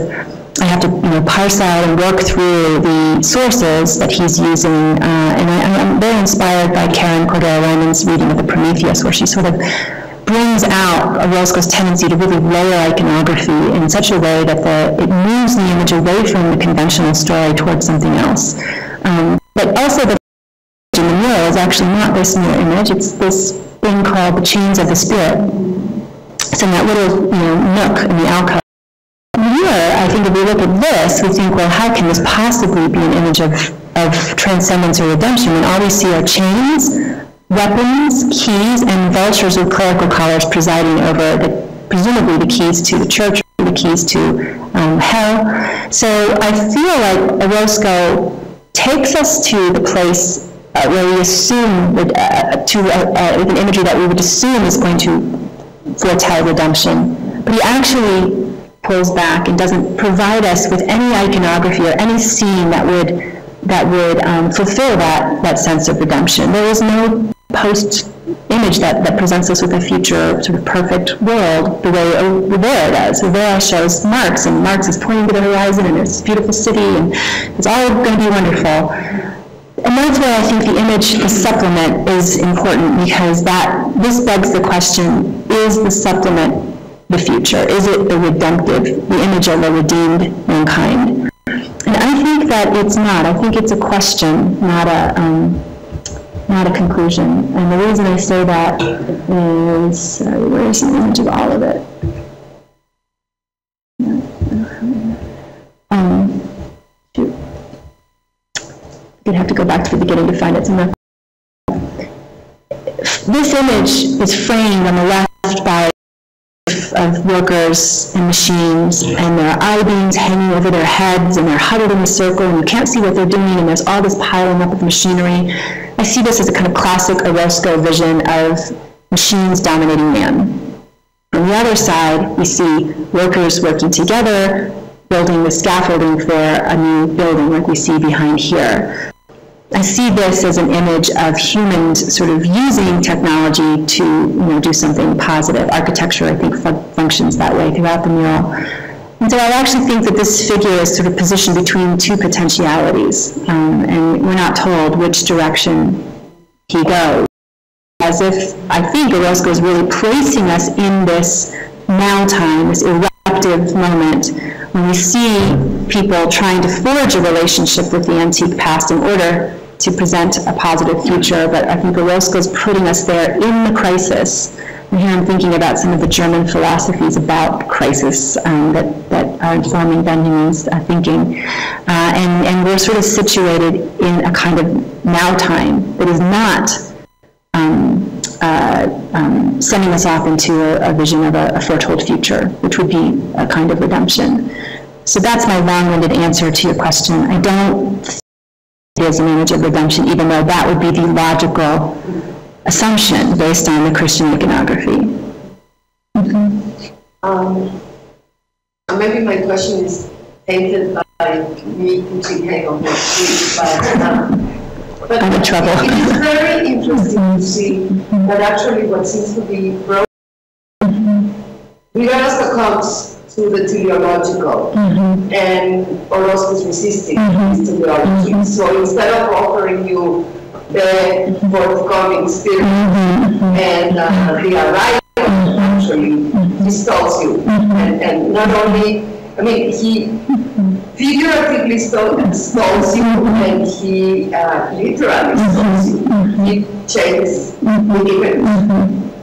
I have to parse out and work through the sources that he's using, and I'm very inspired by Karen Cordero-Lyman's reading of the Prometheus, where she sort of brings out Orozco's tendency to really layer iconography in such a way that it moves the image away from the conventional story towards something else. But also the image in the mural is actually not this mirror image, it's this thing called the chains of the spirit. It's in that little nook in the alcove. Here, I think if we look at this, we think, well, how can this possibly be an image of transcendence or redemption when all we see are chains, weapons, keys, and vultures with clerical collars presiding over presumably the keys to the church, the keys to hell. So I feel like Orozco takes us to the place where we assume with an imagery that we would assume is going to foretell redemption, but he actually pulls back and doesn't provide us with any iconography or any scene that would fulfill that sense of redemption. There is no post-image that presents us with a future sort of perfect world the way Rivera does. Rivera shows Marx, and Marx is pointing to the horizon, and there's this beautiful city, and it's all going to be wonderful. And that's where I think the image, the supplement, is important, because this begs the question, is the supplement the future? Is it the redemptive, the image of a redeemed mankind? And I I think that it's not. I think it's a question, not a conclusion. And the reason I say that is, where's the image of all of it? Shoot. You'd have to go back to the beginning to find it somewhere. This image is framed on the left by of workers and machines, and there are I-beams hanging over their heads, and they're huddled in a circle, and you can't see what they're doing, and there's all this piling up of machinery. I see this as a kind of classic Orozco vision of machines dominating man. On the other side, we see workers working together, building the scaffolding for a new building like we see behind here. I see this as an image of humans sort of using technology to, do something positive. Architecture, I think, functions that way throughout the mural. And so I actually think that this figure is sort of positioned between two potentialities, and we're not told which direction he goes. As if, I think, Orozco is really placing us in this now time, this eruptive moment, when we see people trying to forge a relationship with the antique past in order to present a positive future. But I think Orozco is putting us there in the crisis. And here I'm thinking about some of the German philosophies about crisis that are informing Benjamin's thinking. And we're sort of situated in a kind of now time that is not sending us off into a vision of a foretold future, which would be a kind of redemption. So that's my long-winded answer to your question. I don't think it is an image of redemption, even though that would be the logical assumption based on the Christian iconography. Maybe my question is tainted by me putting head on my feet, but I'm in trouble. It is very interesting to see that actually what seems to be broken, regardless of comes to the teleological, and Orozco is resisting this teleology. So instead of offering you the forthcoming spirit and the arrival, actually installs you. And not only, I mean, he figuratively stalls you, and he literally stalls you. He changes the image.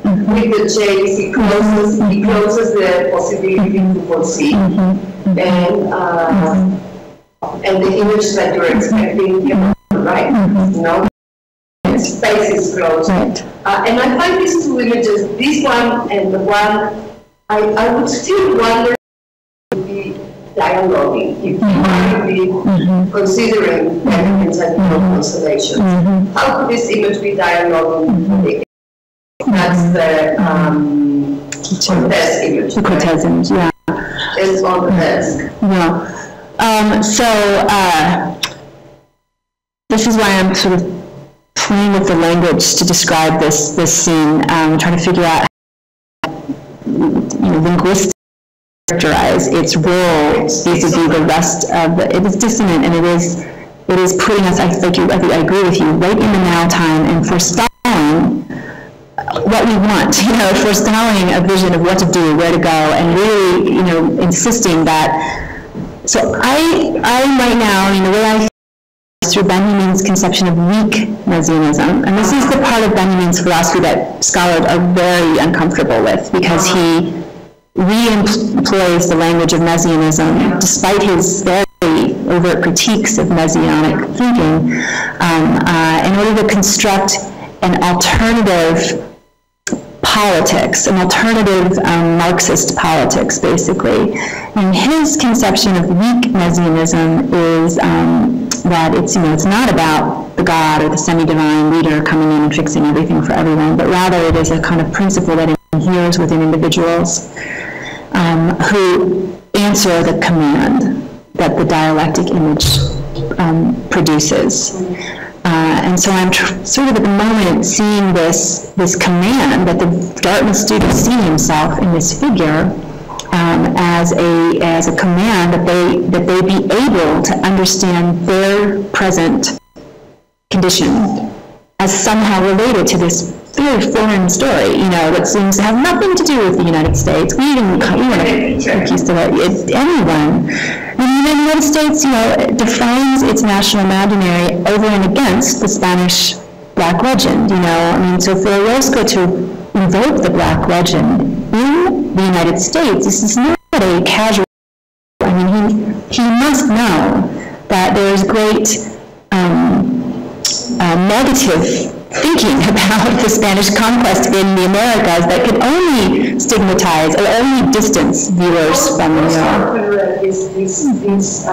With the change, he closes the possibility to foresee, and the image that you're expecting, right? Space is closed. Right. And I find these two images, this one and the one, I would still wonder if it would be dialoguing, if you might be considering Benjamin's constellations. How could this image be dialoguing? That's the Cortez image. The Cortez image, yeah. It's on the desk. Yeah. This is why I'm sort of playing with the language to describe this scene, trying to figure out how linguistically characterize its role vis-a-vis the rest of the. It is dissonant, and it is putting us. I agree with you, right in the now time, and forestalling what we want. Forestalling a vision of what to do, where to go, and really, insisting that. So I right now, the way I through Benjamin's conception of weak messianism, and this is the part of Benjamin's philosophy that scholars are very uncomfortable with, because he re-employs the language of messianism despite his very overt critiques of messianic thinking in order to construct an alternative politics, an alternative Marxist politics, basically. And his conception of weak messianism is that it's not about the God or the semi-divine leader coming in and fixing everything for everyone, but rather it is a kind of principle that inheres within individuals who answer the command that the dialectic image produces. And so I'm sort of at the moment seeing this command that the Dartmouth students see himself in this figure as a command that they be able to understand their present condition as somehow related to this very foreign story, you know, that seems to have nothing to do with the United States. We even conquistador, anyone. And the United States, you know, defines its national imaginary over and against the Spanish Black legend, you know. I mean, so for Orozco to invoke the Black legend in the United States, this is not a casual. I mean, he must know that there is great negative thinking about the Spanish conquest in the Americas that could only stigmatize or only distance viewers from the United This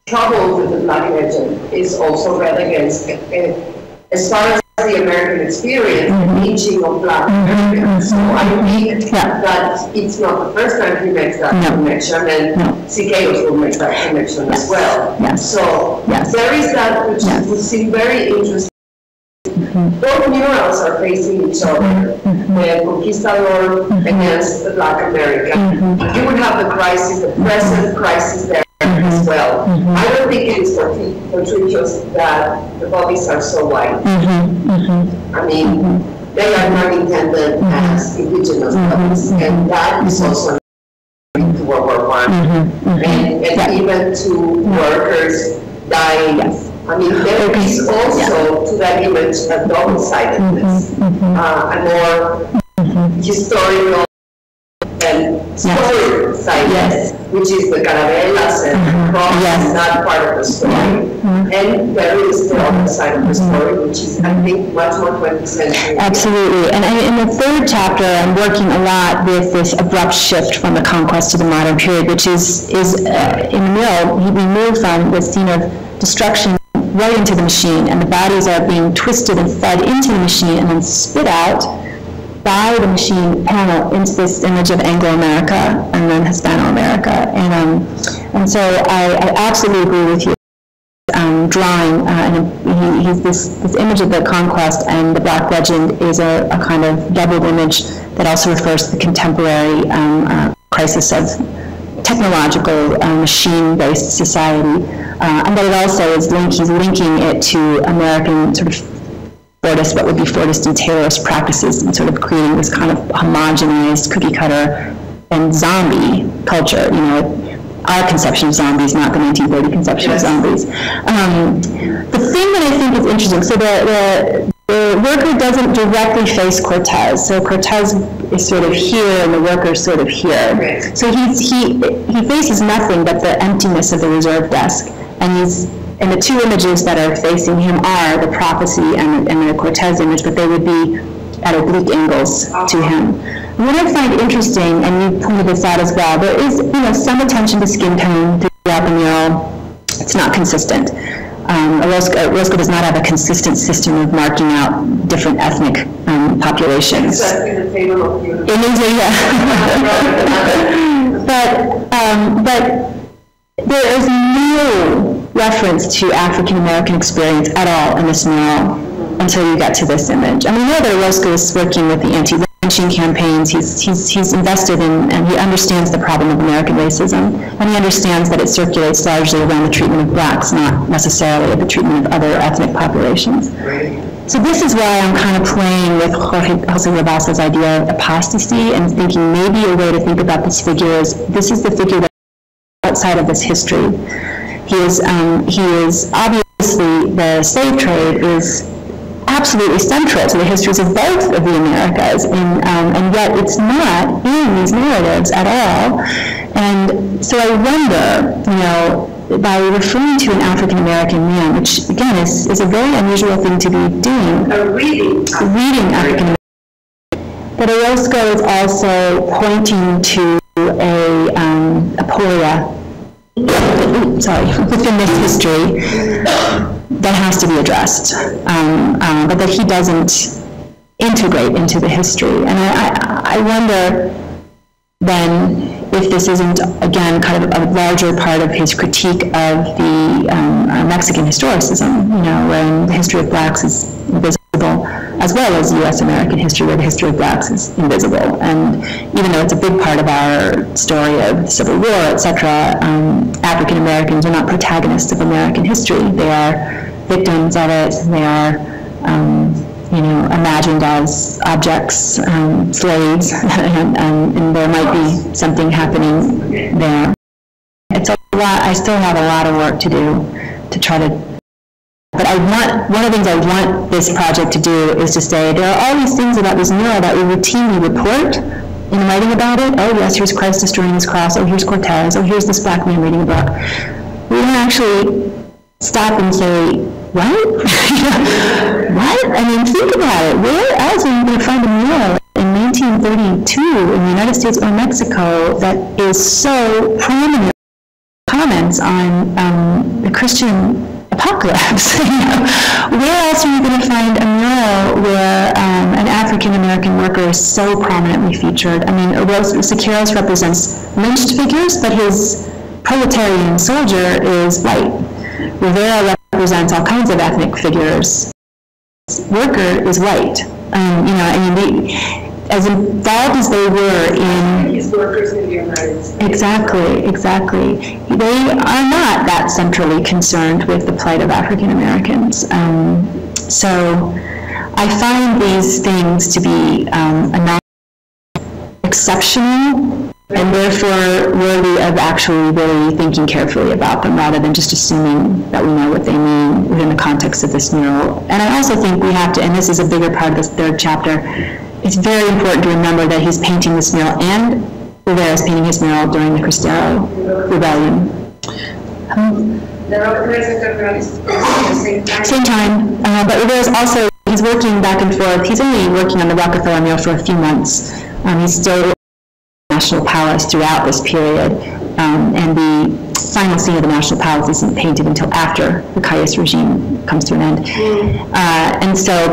trouble with the Black legend is also read against, as far as the American experience, the teaching of Black Americans. So I think that it's not the first time he makes that connection, and Siqueiros will make that connection as well. So there is that which would seem very interesting. Both murals are facing each other, the conquistador against the Black American. You would have the crisis, the present crisis there as well. I don't think it is fortuitous that the bodies are so white. I mean, they are not intended as indigenous bodies, and that is also to World War I, and even to workers dying. I mean, there is also to that image a double-sidedness, a more historical and story side, which is the carabelas and cross, that part of the story. And there is the other side of the story, which is, I think, much more 20th century. Absolutely. And in the third chapter, I'm working a lot with this abrupt shift from the conquest to the modern period, which is in the middle, we move from the scene of destruction right into the machine, and the bodies are being twisted and fed into the machine and then spit out by the machine panel into this image of Anglo-America and then Hispano-America. And so I absolutely agree with you. Drawing, and this image of the conquest and the Black legend is a kind of doubled image that also refers to the contemporary crisis of technological, machine-based society, and that it also is he's linking it to American sort of Fordist, what would be Fordist and Taylorist practices, and sort of creating this kind of homogenized cookie-cutter and zombie culture. You know, our conception of zombies, not the 1930 conception of zombies. The thing that I think is interesting, so the worker doesn't directly face Cortez, so Cortez is sort of here and the worker is sort of here. So he faces nothing but the emptiness of the reserve desk, and the two images that are facing him are the prophecy and the Cortez image, but they would be at oblique angles to him. And what I find interesting, and you pointed this out as well, there is some attention to skin tone throughout the mural. It's not consistent. Orozco does not have a consistent system of marking out different ethnic populations. Exactly the table of you. But there is no reference to African American experience at all in this mural until you get to this image. And we know that Orozco is working with the anti-lynching campaigns. He's invested in, and he understands the problem of American racism, and he understands that it circulates largely around the treatment of blacks, not necessarily the treatment of other ethnic populations. So this is why I'm kind of playing with José Rabasa's idea of apostasy and thinking maybe a way to think about this figure is, this is the figure that outside of this history. He is obviously, the slave trade is absolutely central to the histories of both of the Americas, and yet it's not in these narratives at all. And so I wonder, by referring to an African American man, which again is a very unusual thing to be doing, reading African American, that Orozco is also pointing to a aporia within this history that has to be addressed, but that he doesn't integrate into the history. And I wonder then if this isn't, again, kind of a larger part of his critique of the Mexican historicism, when the history of blacks is invisible, as well as U.S. American history, where the history of blacks is invisible. And even though it's a big part of our story of the Civil War, etc., African Americans are not protagonists of American history. They are victims of it. They are imagined as objects, slaves, and there might be something happening there. It's a lot. I still have a lot of work to do to try to. But one of the things I want this project to do is to say there are all these things about this mural that we routinely report in writing about it. Oh yes, here's Christ destroying his cross. Oh, here's Cortez. Oh, here's this black man reading a book. We don't actually stop and say, what? What? I mean, think about it. Where else are you going to find a mural in 1932 in the United States or Mexico that is so prominent? Comments on the Christian apocalypse. Where else are you going to find a mural where an African-American worker is so prominently featured? I mean, Siqueiros represents lynched figures, but his proletarian soldier is white. Rivera represents all kinds of ethnic figures. Worker is white. As involved as they were in... His workers in the United States. Exactly. They are not that centrally concerned with the plight of African Americans. So I find these things to be exceptional and therefore worthy of actually really thinking carefully about them rather than just assuming that we know what they mean within the context of this mural. And I also think we have to, and this is a bigger part of this third chapter, it's very important to remember that he's painting this mural and Rivera is painting his mural during the Cristero Rebellion. They're all present at the same time. Same time, but Rivera's also, he's working back and forth. He's only working on the Rockefeller mural for a few months. He's still in the National Palace throughout this period, and the final scene of the National Palace isn't painted until after the Calles regime comes to an end.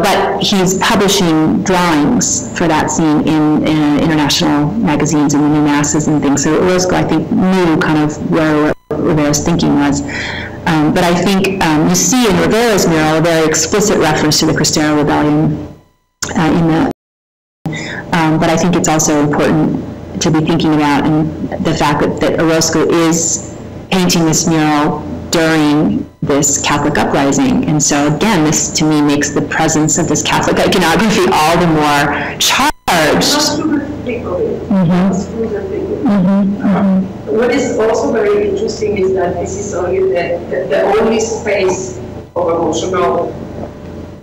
But he's publishing drawings for that scene in international magazines and the New Masses and things. So Orozco, I think, knew kind of where Rivera's thinking was. But I think you see in Rivera's mural a very explicit reference to the Cristero Rebellion but I think it's also important to be thinking about and the fact that Orozco is painting this mural during this Catholic uprising. And so again, this to me makes the presence of this Catholic iconography all the more charged. What is also very interesting is that this is only the only space of emotional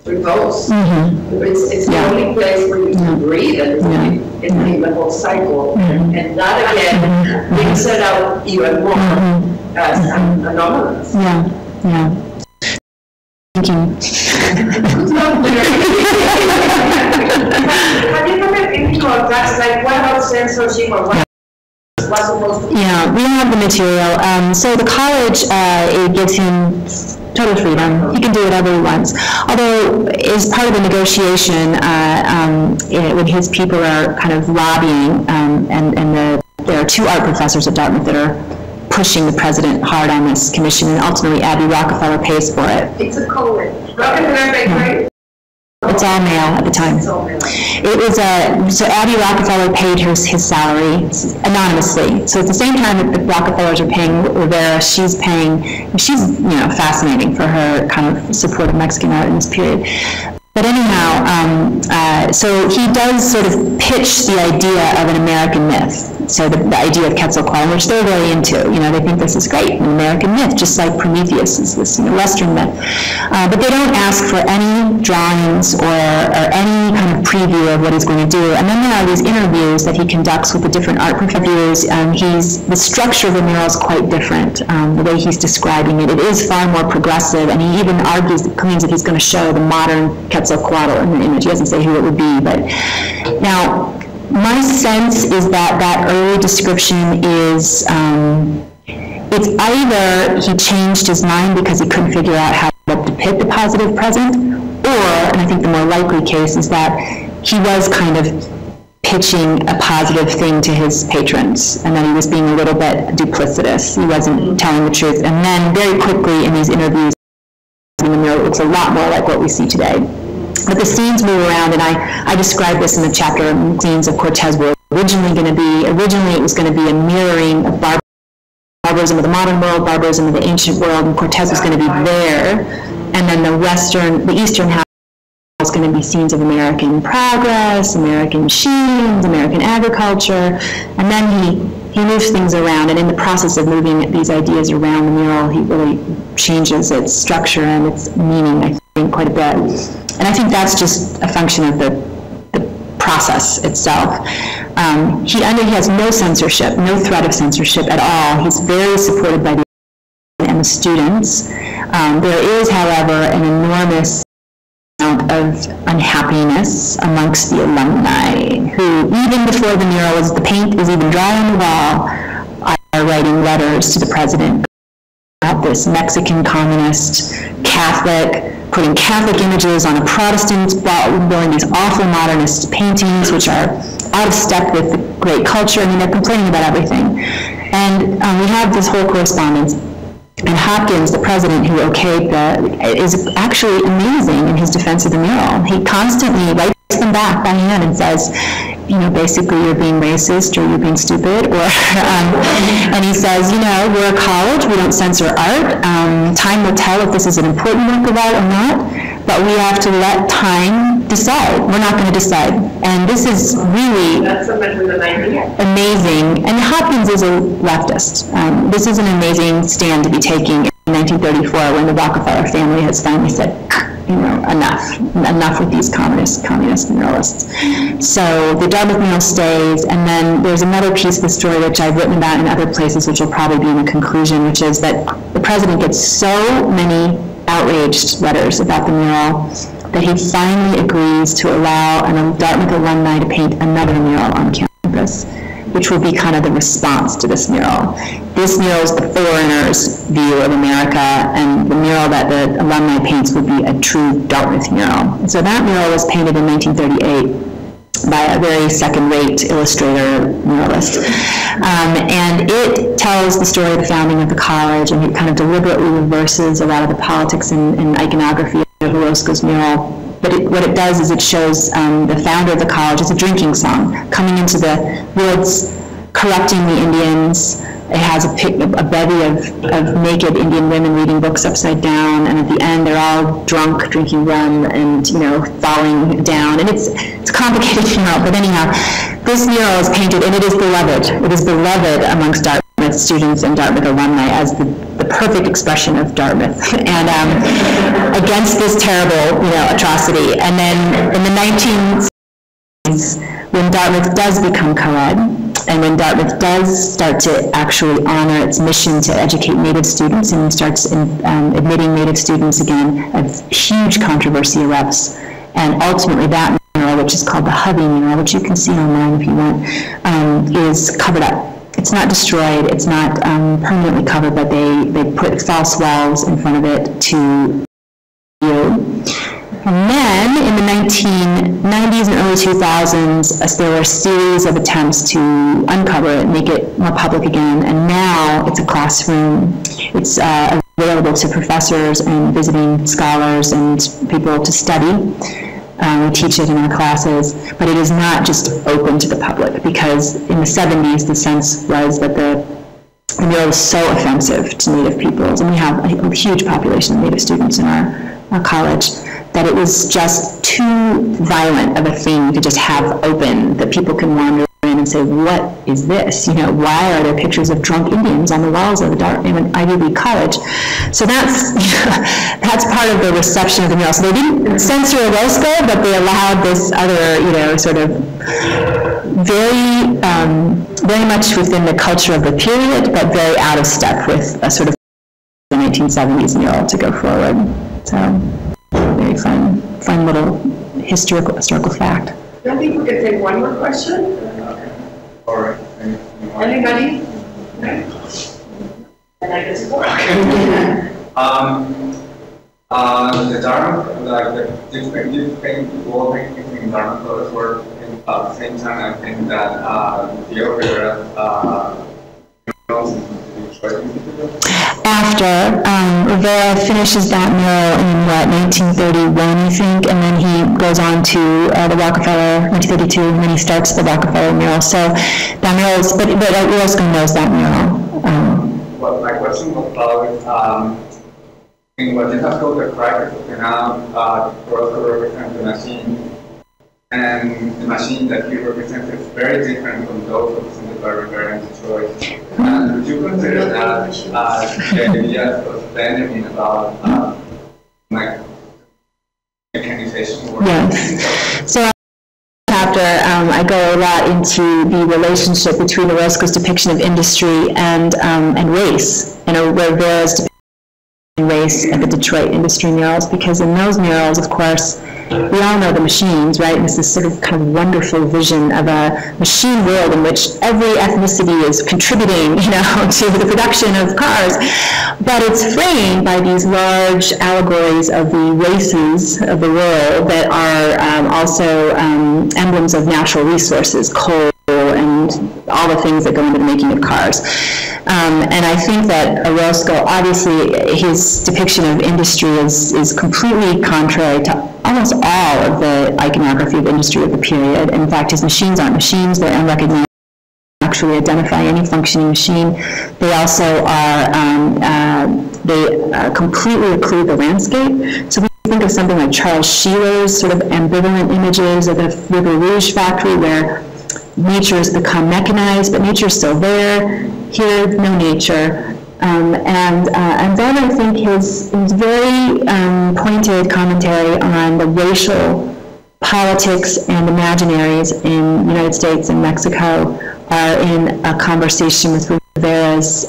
repose. It's the only place where you can breathe in the whole cycle. And that again brings it out even more as anomalous. Thank you. Have you ever any contacts, like what about censorship or what? Yeah, we don't have the material. So the college, it gives him total freedom. He can do whatever he wants. Although, as part of the negotiation, when his people are kind of lobbying, there are two art professors at Dartmouth that are pushing the president hard on this commission, and ultimately Abby Rockefeller pays for it. It's a college. Rockefeller Bakery. It's all male at the time. It was so Abby Rockefeller paid his salary anonymously. So at the same time that the Rockefellers are paying Rivera, she's fascinating for her kind of support of Mexican art in this period. But anyhow, so he does sort of pitch the idea of an American myth. So the idea of Quetzalcoatl, which they're really into. They think this is great, an American myth, just like Prometheus is this Western myth. But they don't ask for any drawings or any kind of preview of what he's going to do. And then there are these interviews that he conducts with the different art professors. The structure of the mural is quite different, the way he's describing it. It is far more progressive, and he even claims that he's going to show the modern Quetzalcoatl in the image. He doesn't say who it would be, but now my sense is that early description is it's either he changed his mind because he couldn't figure out how to depict the positive present, or, and I think the more likely case is that he was kind of pitching a positive thing to his patrons, and then he was being a little bit duplicitous. He wasn't telling the truth. And then very quickly in these interviews, it looks a lot more like what we see today. But the scenes move around, and I described this in the chapter. Scenes of Cortez were originally it was going to be a mirroring of barbarism of the modern world, barbarism of the ancient world, and Cortez was going to be there, and then the eastern half was going to be scenes of American progress, American machines, American agriculture, and then he moves things around, and in the process of moving these ideas around the mural, he really changes its structure and its meaning, I think, quite a bit. And I think that's just a function of the process itself. He has no censorship, no threat of censorship at all. He's very supported by the and the students. There is, however, an enormous amount of unhappiness amongst the alumni who, even before the mural the paint is even dry on the wall, are writing letters to the president about this Mexican communist Catholic, putting Catholic images on a Protestant, building these awful modernist paintings which are out of step with the great culture. I mean, they're complaining about everything. And we have this whole correspondence. And Hopkins, the president who okayed is actually amazing in his defense of the mural. He constantly writes them back by hand and says, you know, basically you're being racist or you're being stupid, or and he says, you know, we're a college, we don't censor art. Time will tell if this is an important work of art or not, but we have to let time decide. We're not going to decide. And this is really amazing. And Hopkins is a leftist. This is an amazing stand to be taking in 1934 when the Rockefeller family has finally said, you know, enough with these communist muralists. So the Dartmouth mural stays, and then there's another piece of the story which I've written about in other places, which will probably be in the conclusion, which is that the president gets so many outraged letters about the mural that he finally agrees to allow a Dartmouth alumni to paint another mural on campus, which will be kind of the response to this mural. This mural is the foreigner's view of America, and the mural that the alumni paints would be a true Dartmouth mural. And so that mural was painted in 1938 by a very second-rate illustrator muralist. And it tells the story of the founding of the college, and it kind of deliberately reverses a lot of the politics and iconography of Orozco's mural. But what it does is it shows the founder of the college as a drinking song, coming into the woods, corrupting the Indians. It has a bevy of naked Indian women reading books upside down, and at the end they're all drunk, drinking rum, and, you know, falling down. And it's a complicated mural, but anyhow, this mural is painted, and it is beloved. It is beloved amongst Dartmouth students and Dartmouth alumni as the perfect expression of Dartmouth, and against this terrible, you know, atrocity. And then in the 1960s, when Dartmouth does become co-ed, and when Dartmouth does start to actually honor its mission to educate Native students and starts admitting Native students again, a huge controversy erupts. And ultimately that mural, which is called the Hovey mural, which you can see online if you want, is covered up. It's not destroyed, it's not permanently covered, but they put false walls in front of it to view. And then in the 1990s and early 2000s, there were a series of attempts to uncover it, make it more public again, and now it's a classroom. It's available to professors and visiting scholars and people to study. We teach it in our classes, but it is not just open to the public, because in the 70s the sense was that the mural was so offensive to Native peoples, and we have a huge population of Native students in our college, that it was just too violent of a thing to just have open, that people can wander in and say, what is this? You know, why are there pictures of drunk Indians on the walls of an Ivy League college? So that's part of the reception of the mural. So they didn't censor Orozco, but they allowed this other, you know, sort of very much within the culture of the period, but very out of step with a sort of the 1970s mural to go forward. So very fun little historical fact. I think we can take one more question. All right. Anybody? Okay. And I guess more. The Dartmouth, like the paint wall painting in Dartmouth were at the same time. I think that the Rivera after Rivera finishes that mural in 1931, I think, and then he goes on to the Rockefeller 1932, and then he starts the Rockefeller mural. So that mural is, but Orozco knows that mural. Well, my question was about in what you have called the cracker of the noun, Orozco represents the machine, and the machine that he represents is very different from those represented by Rivera and Detroit. Would you consider that the idea of Benjamin about mechanization work? Yes. So chapter, I go a lot into the relationship between Orozco's depiction of industry and race, and Rivera's depiction of race at the Detroit industry murals, because in those murals, of course, we all know the machines, right? And it's this sort of kind of wonderful vision of a machine world in which every ethnicity is contributing, you know, to the production of cars. But it's framed by these large allegories of the races of the world that are also emblems of natural resources, coal and all the things that go into the making of cars. And I think that Orozco, obviously, his depiction of industry is completely contrary to almost all of the iconography of industry of the period. In fact, his machines aren't machines, they're unrecognizable. Actually identify any functioning machine. They also are, they completely occlude the landscape. So we think of something like Charles Shearer's sort of ambivalent images of the River Rouge factory, where nature has become mechanized, but nature is still there. Here, no nature. And then I think his very pointed commentary on the racial politics and imaginaries in the United States and Mexico are in a conversation with Rivera's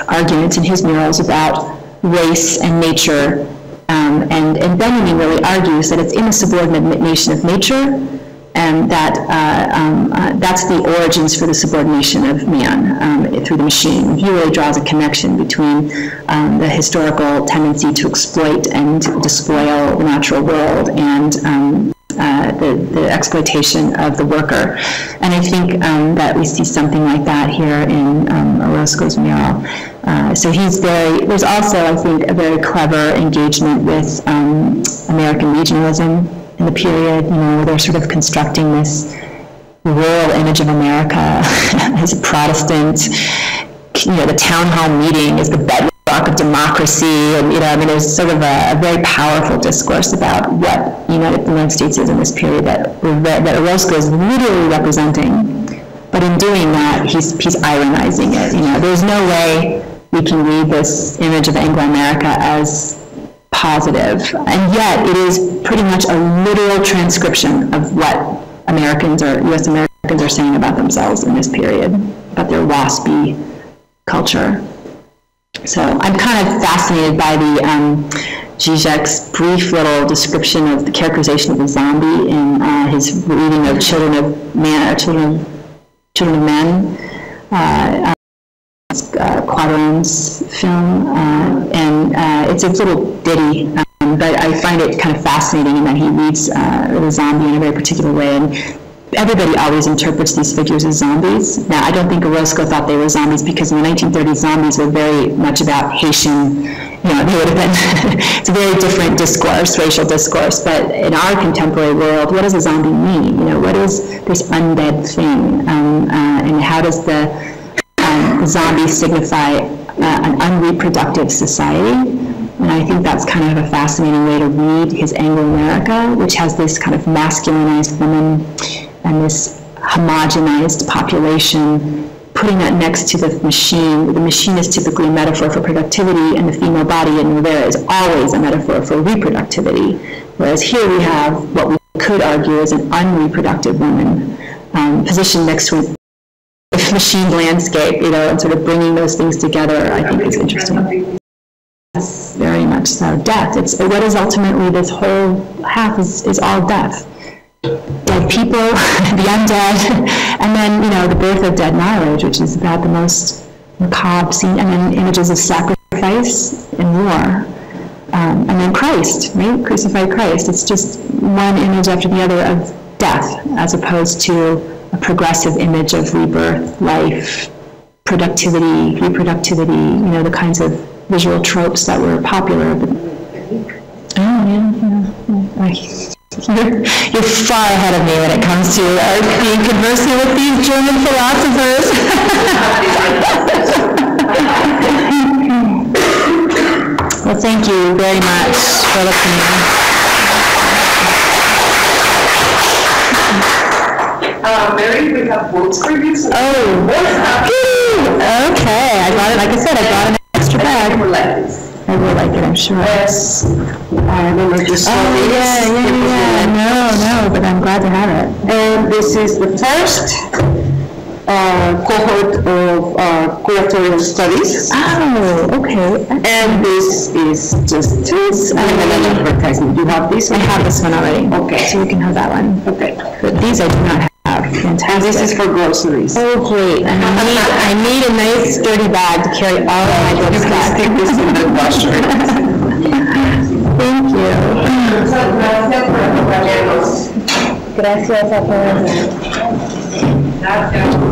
arguments in his murals about race and nature. And Benjamin really argues that it's in the subordination of nature, and that that's the origins for the subordination of man through the machine. He really draws a connection between the historical tendency to exploit and despoil the natural world and the exploitation of the worker. And I think that we see something like that here in Orozco's mural. So he's there's also, I think, a very clever engagement with American regionalism in the period, you know, where they're sort of constructing this rural image of America as a Protestant, you know, the town hall meeting is the bedrock of democracy, and, you know, I mean, there's sort of a very powerful discourse about what the United States is in this period that Orozco is literally representing, but in doing that, he's ironizing it. You know, there's no way we can read this image of Anglo-America as positive, and yet it is pretty much a literal transcription of what Americans or U.S. Americans are saying about themselves in this period, about their waspy culture. So I'm kind of fascinated by the Zizek's brief little description of the characterization of the zombie in his reading of Children of Men, Quadrone's film, and it's a little ditty, but I find it kind of fascinating in that he reads the zombie in a very particular way, and everybody always interprets these figures as zombies. Now, I don't think Orozco thought they were zombies, because in the 1930s, zombies were very much about Haitian, you know, they would have been, it's a very different discourse, racial discourse, but in our contemporary world, what does a zombie mean? You know, what is this undead thing, and how does the zombie signify an unreproductive society? And I think that's kind of a fascinating way to read his Anglo-America, which has this kind of masculinized woman and this homogenized population, putting that next to the machine. The machine is typically a metaphor for productivity, and the female body in Rivera is always a metaphor for reproductivity. Whereas here we have what we could argue is an unreproductive woman positioned next to the machine landscape, you know, and sort of bringing those things together, I think is interesting. Yes, very much so. Death. It's what is ultimately this whole half is all death. Dead people, the undead, and then, you know, the birth of dead knowledge, which is about the most macabre scene, and then images of sacrifice and war. And then Christ, right? Crucified Christ. It's just one image after the other of death, as opposed to a progressive image of rebirth, life, productivity, reproductivity, you know, the kinds of visual tropes that were popular. But, you're far ahead of me when it comes to being conversing with these German philosophers. Well, thank you very much for listening. Mary, we have books for you. So okay, I got it. Like I said, I got an extra bag. I will like this. I will like it, I'm sure. Yes. I remember the story. No, but I'm glad to have it. And this is the first cohort of curatorial studies. Oh, okay. And this is just an advertisement. You have this? I have this one already. Okay. So you can have that one. Okay. But these I do not have. Fantastic. And this is for groceries. Oh, great. And I need a nice sturdy bag to carry all of my good stuff. Stick this in the washer. Thank you. Gracias a todos. Gracias.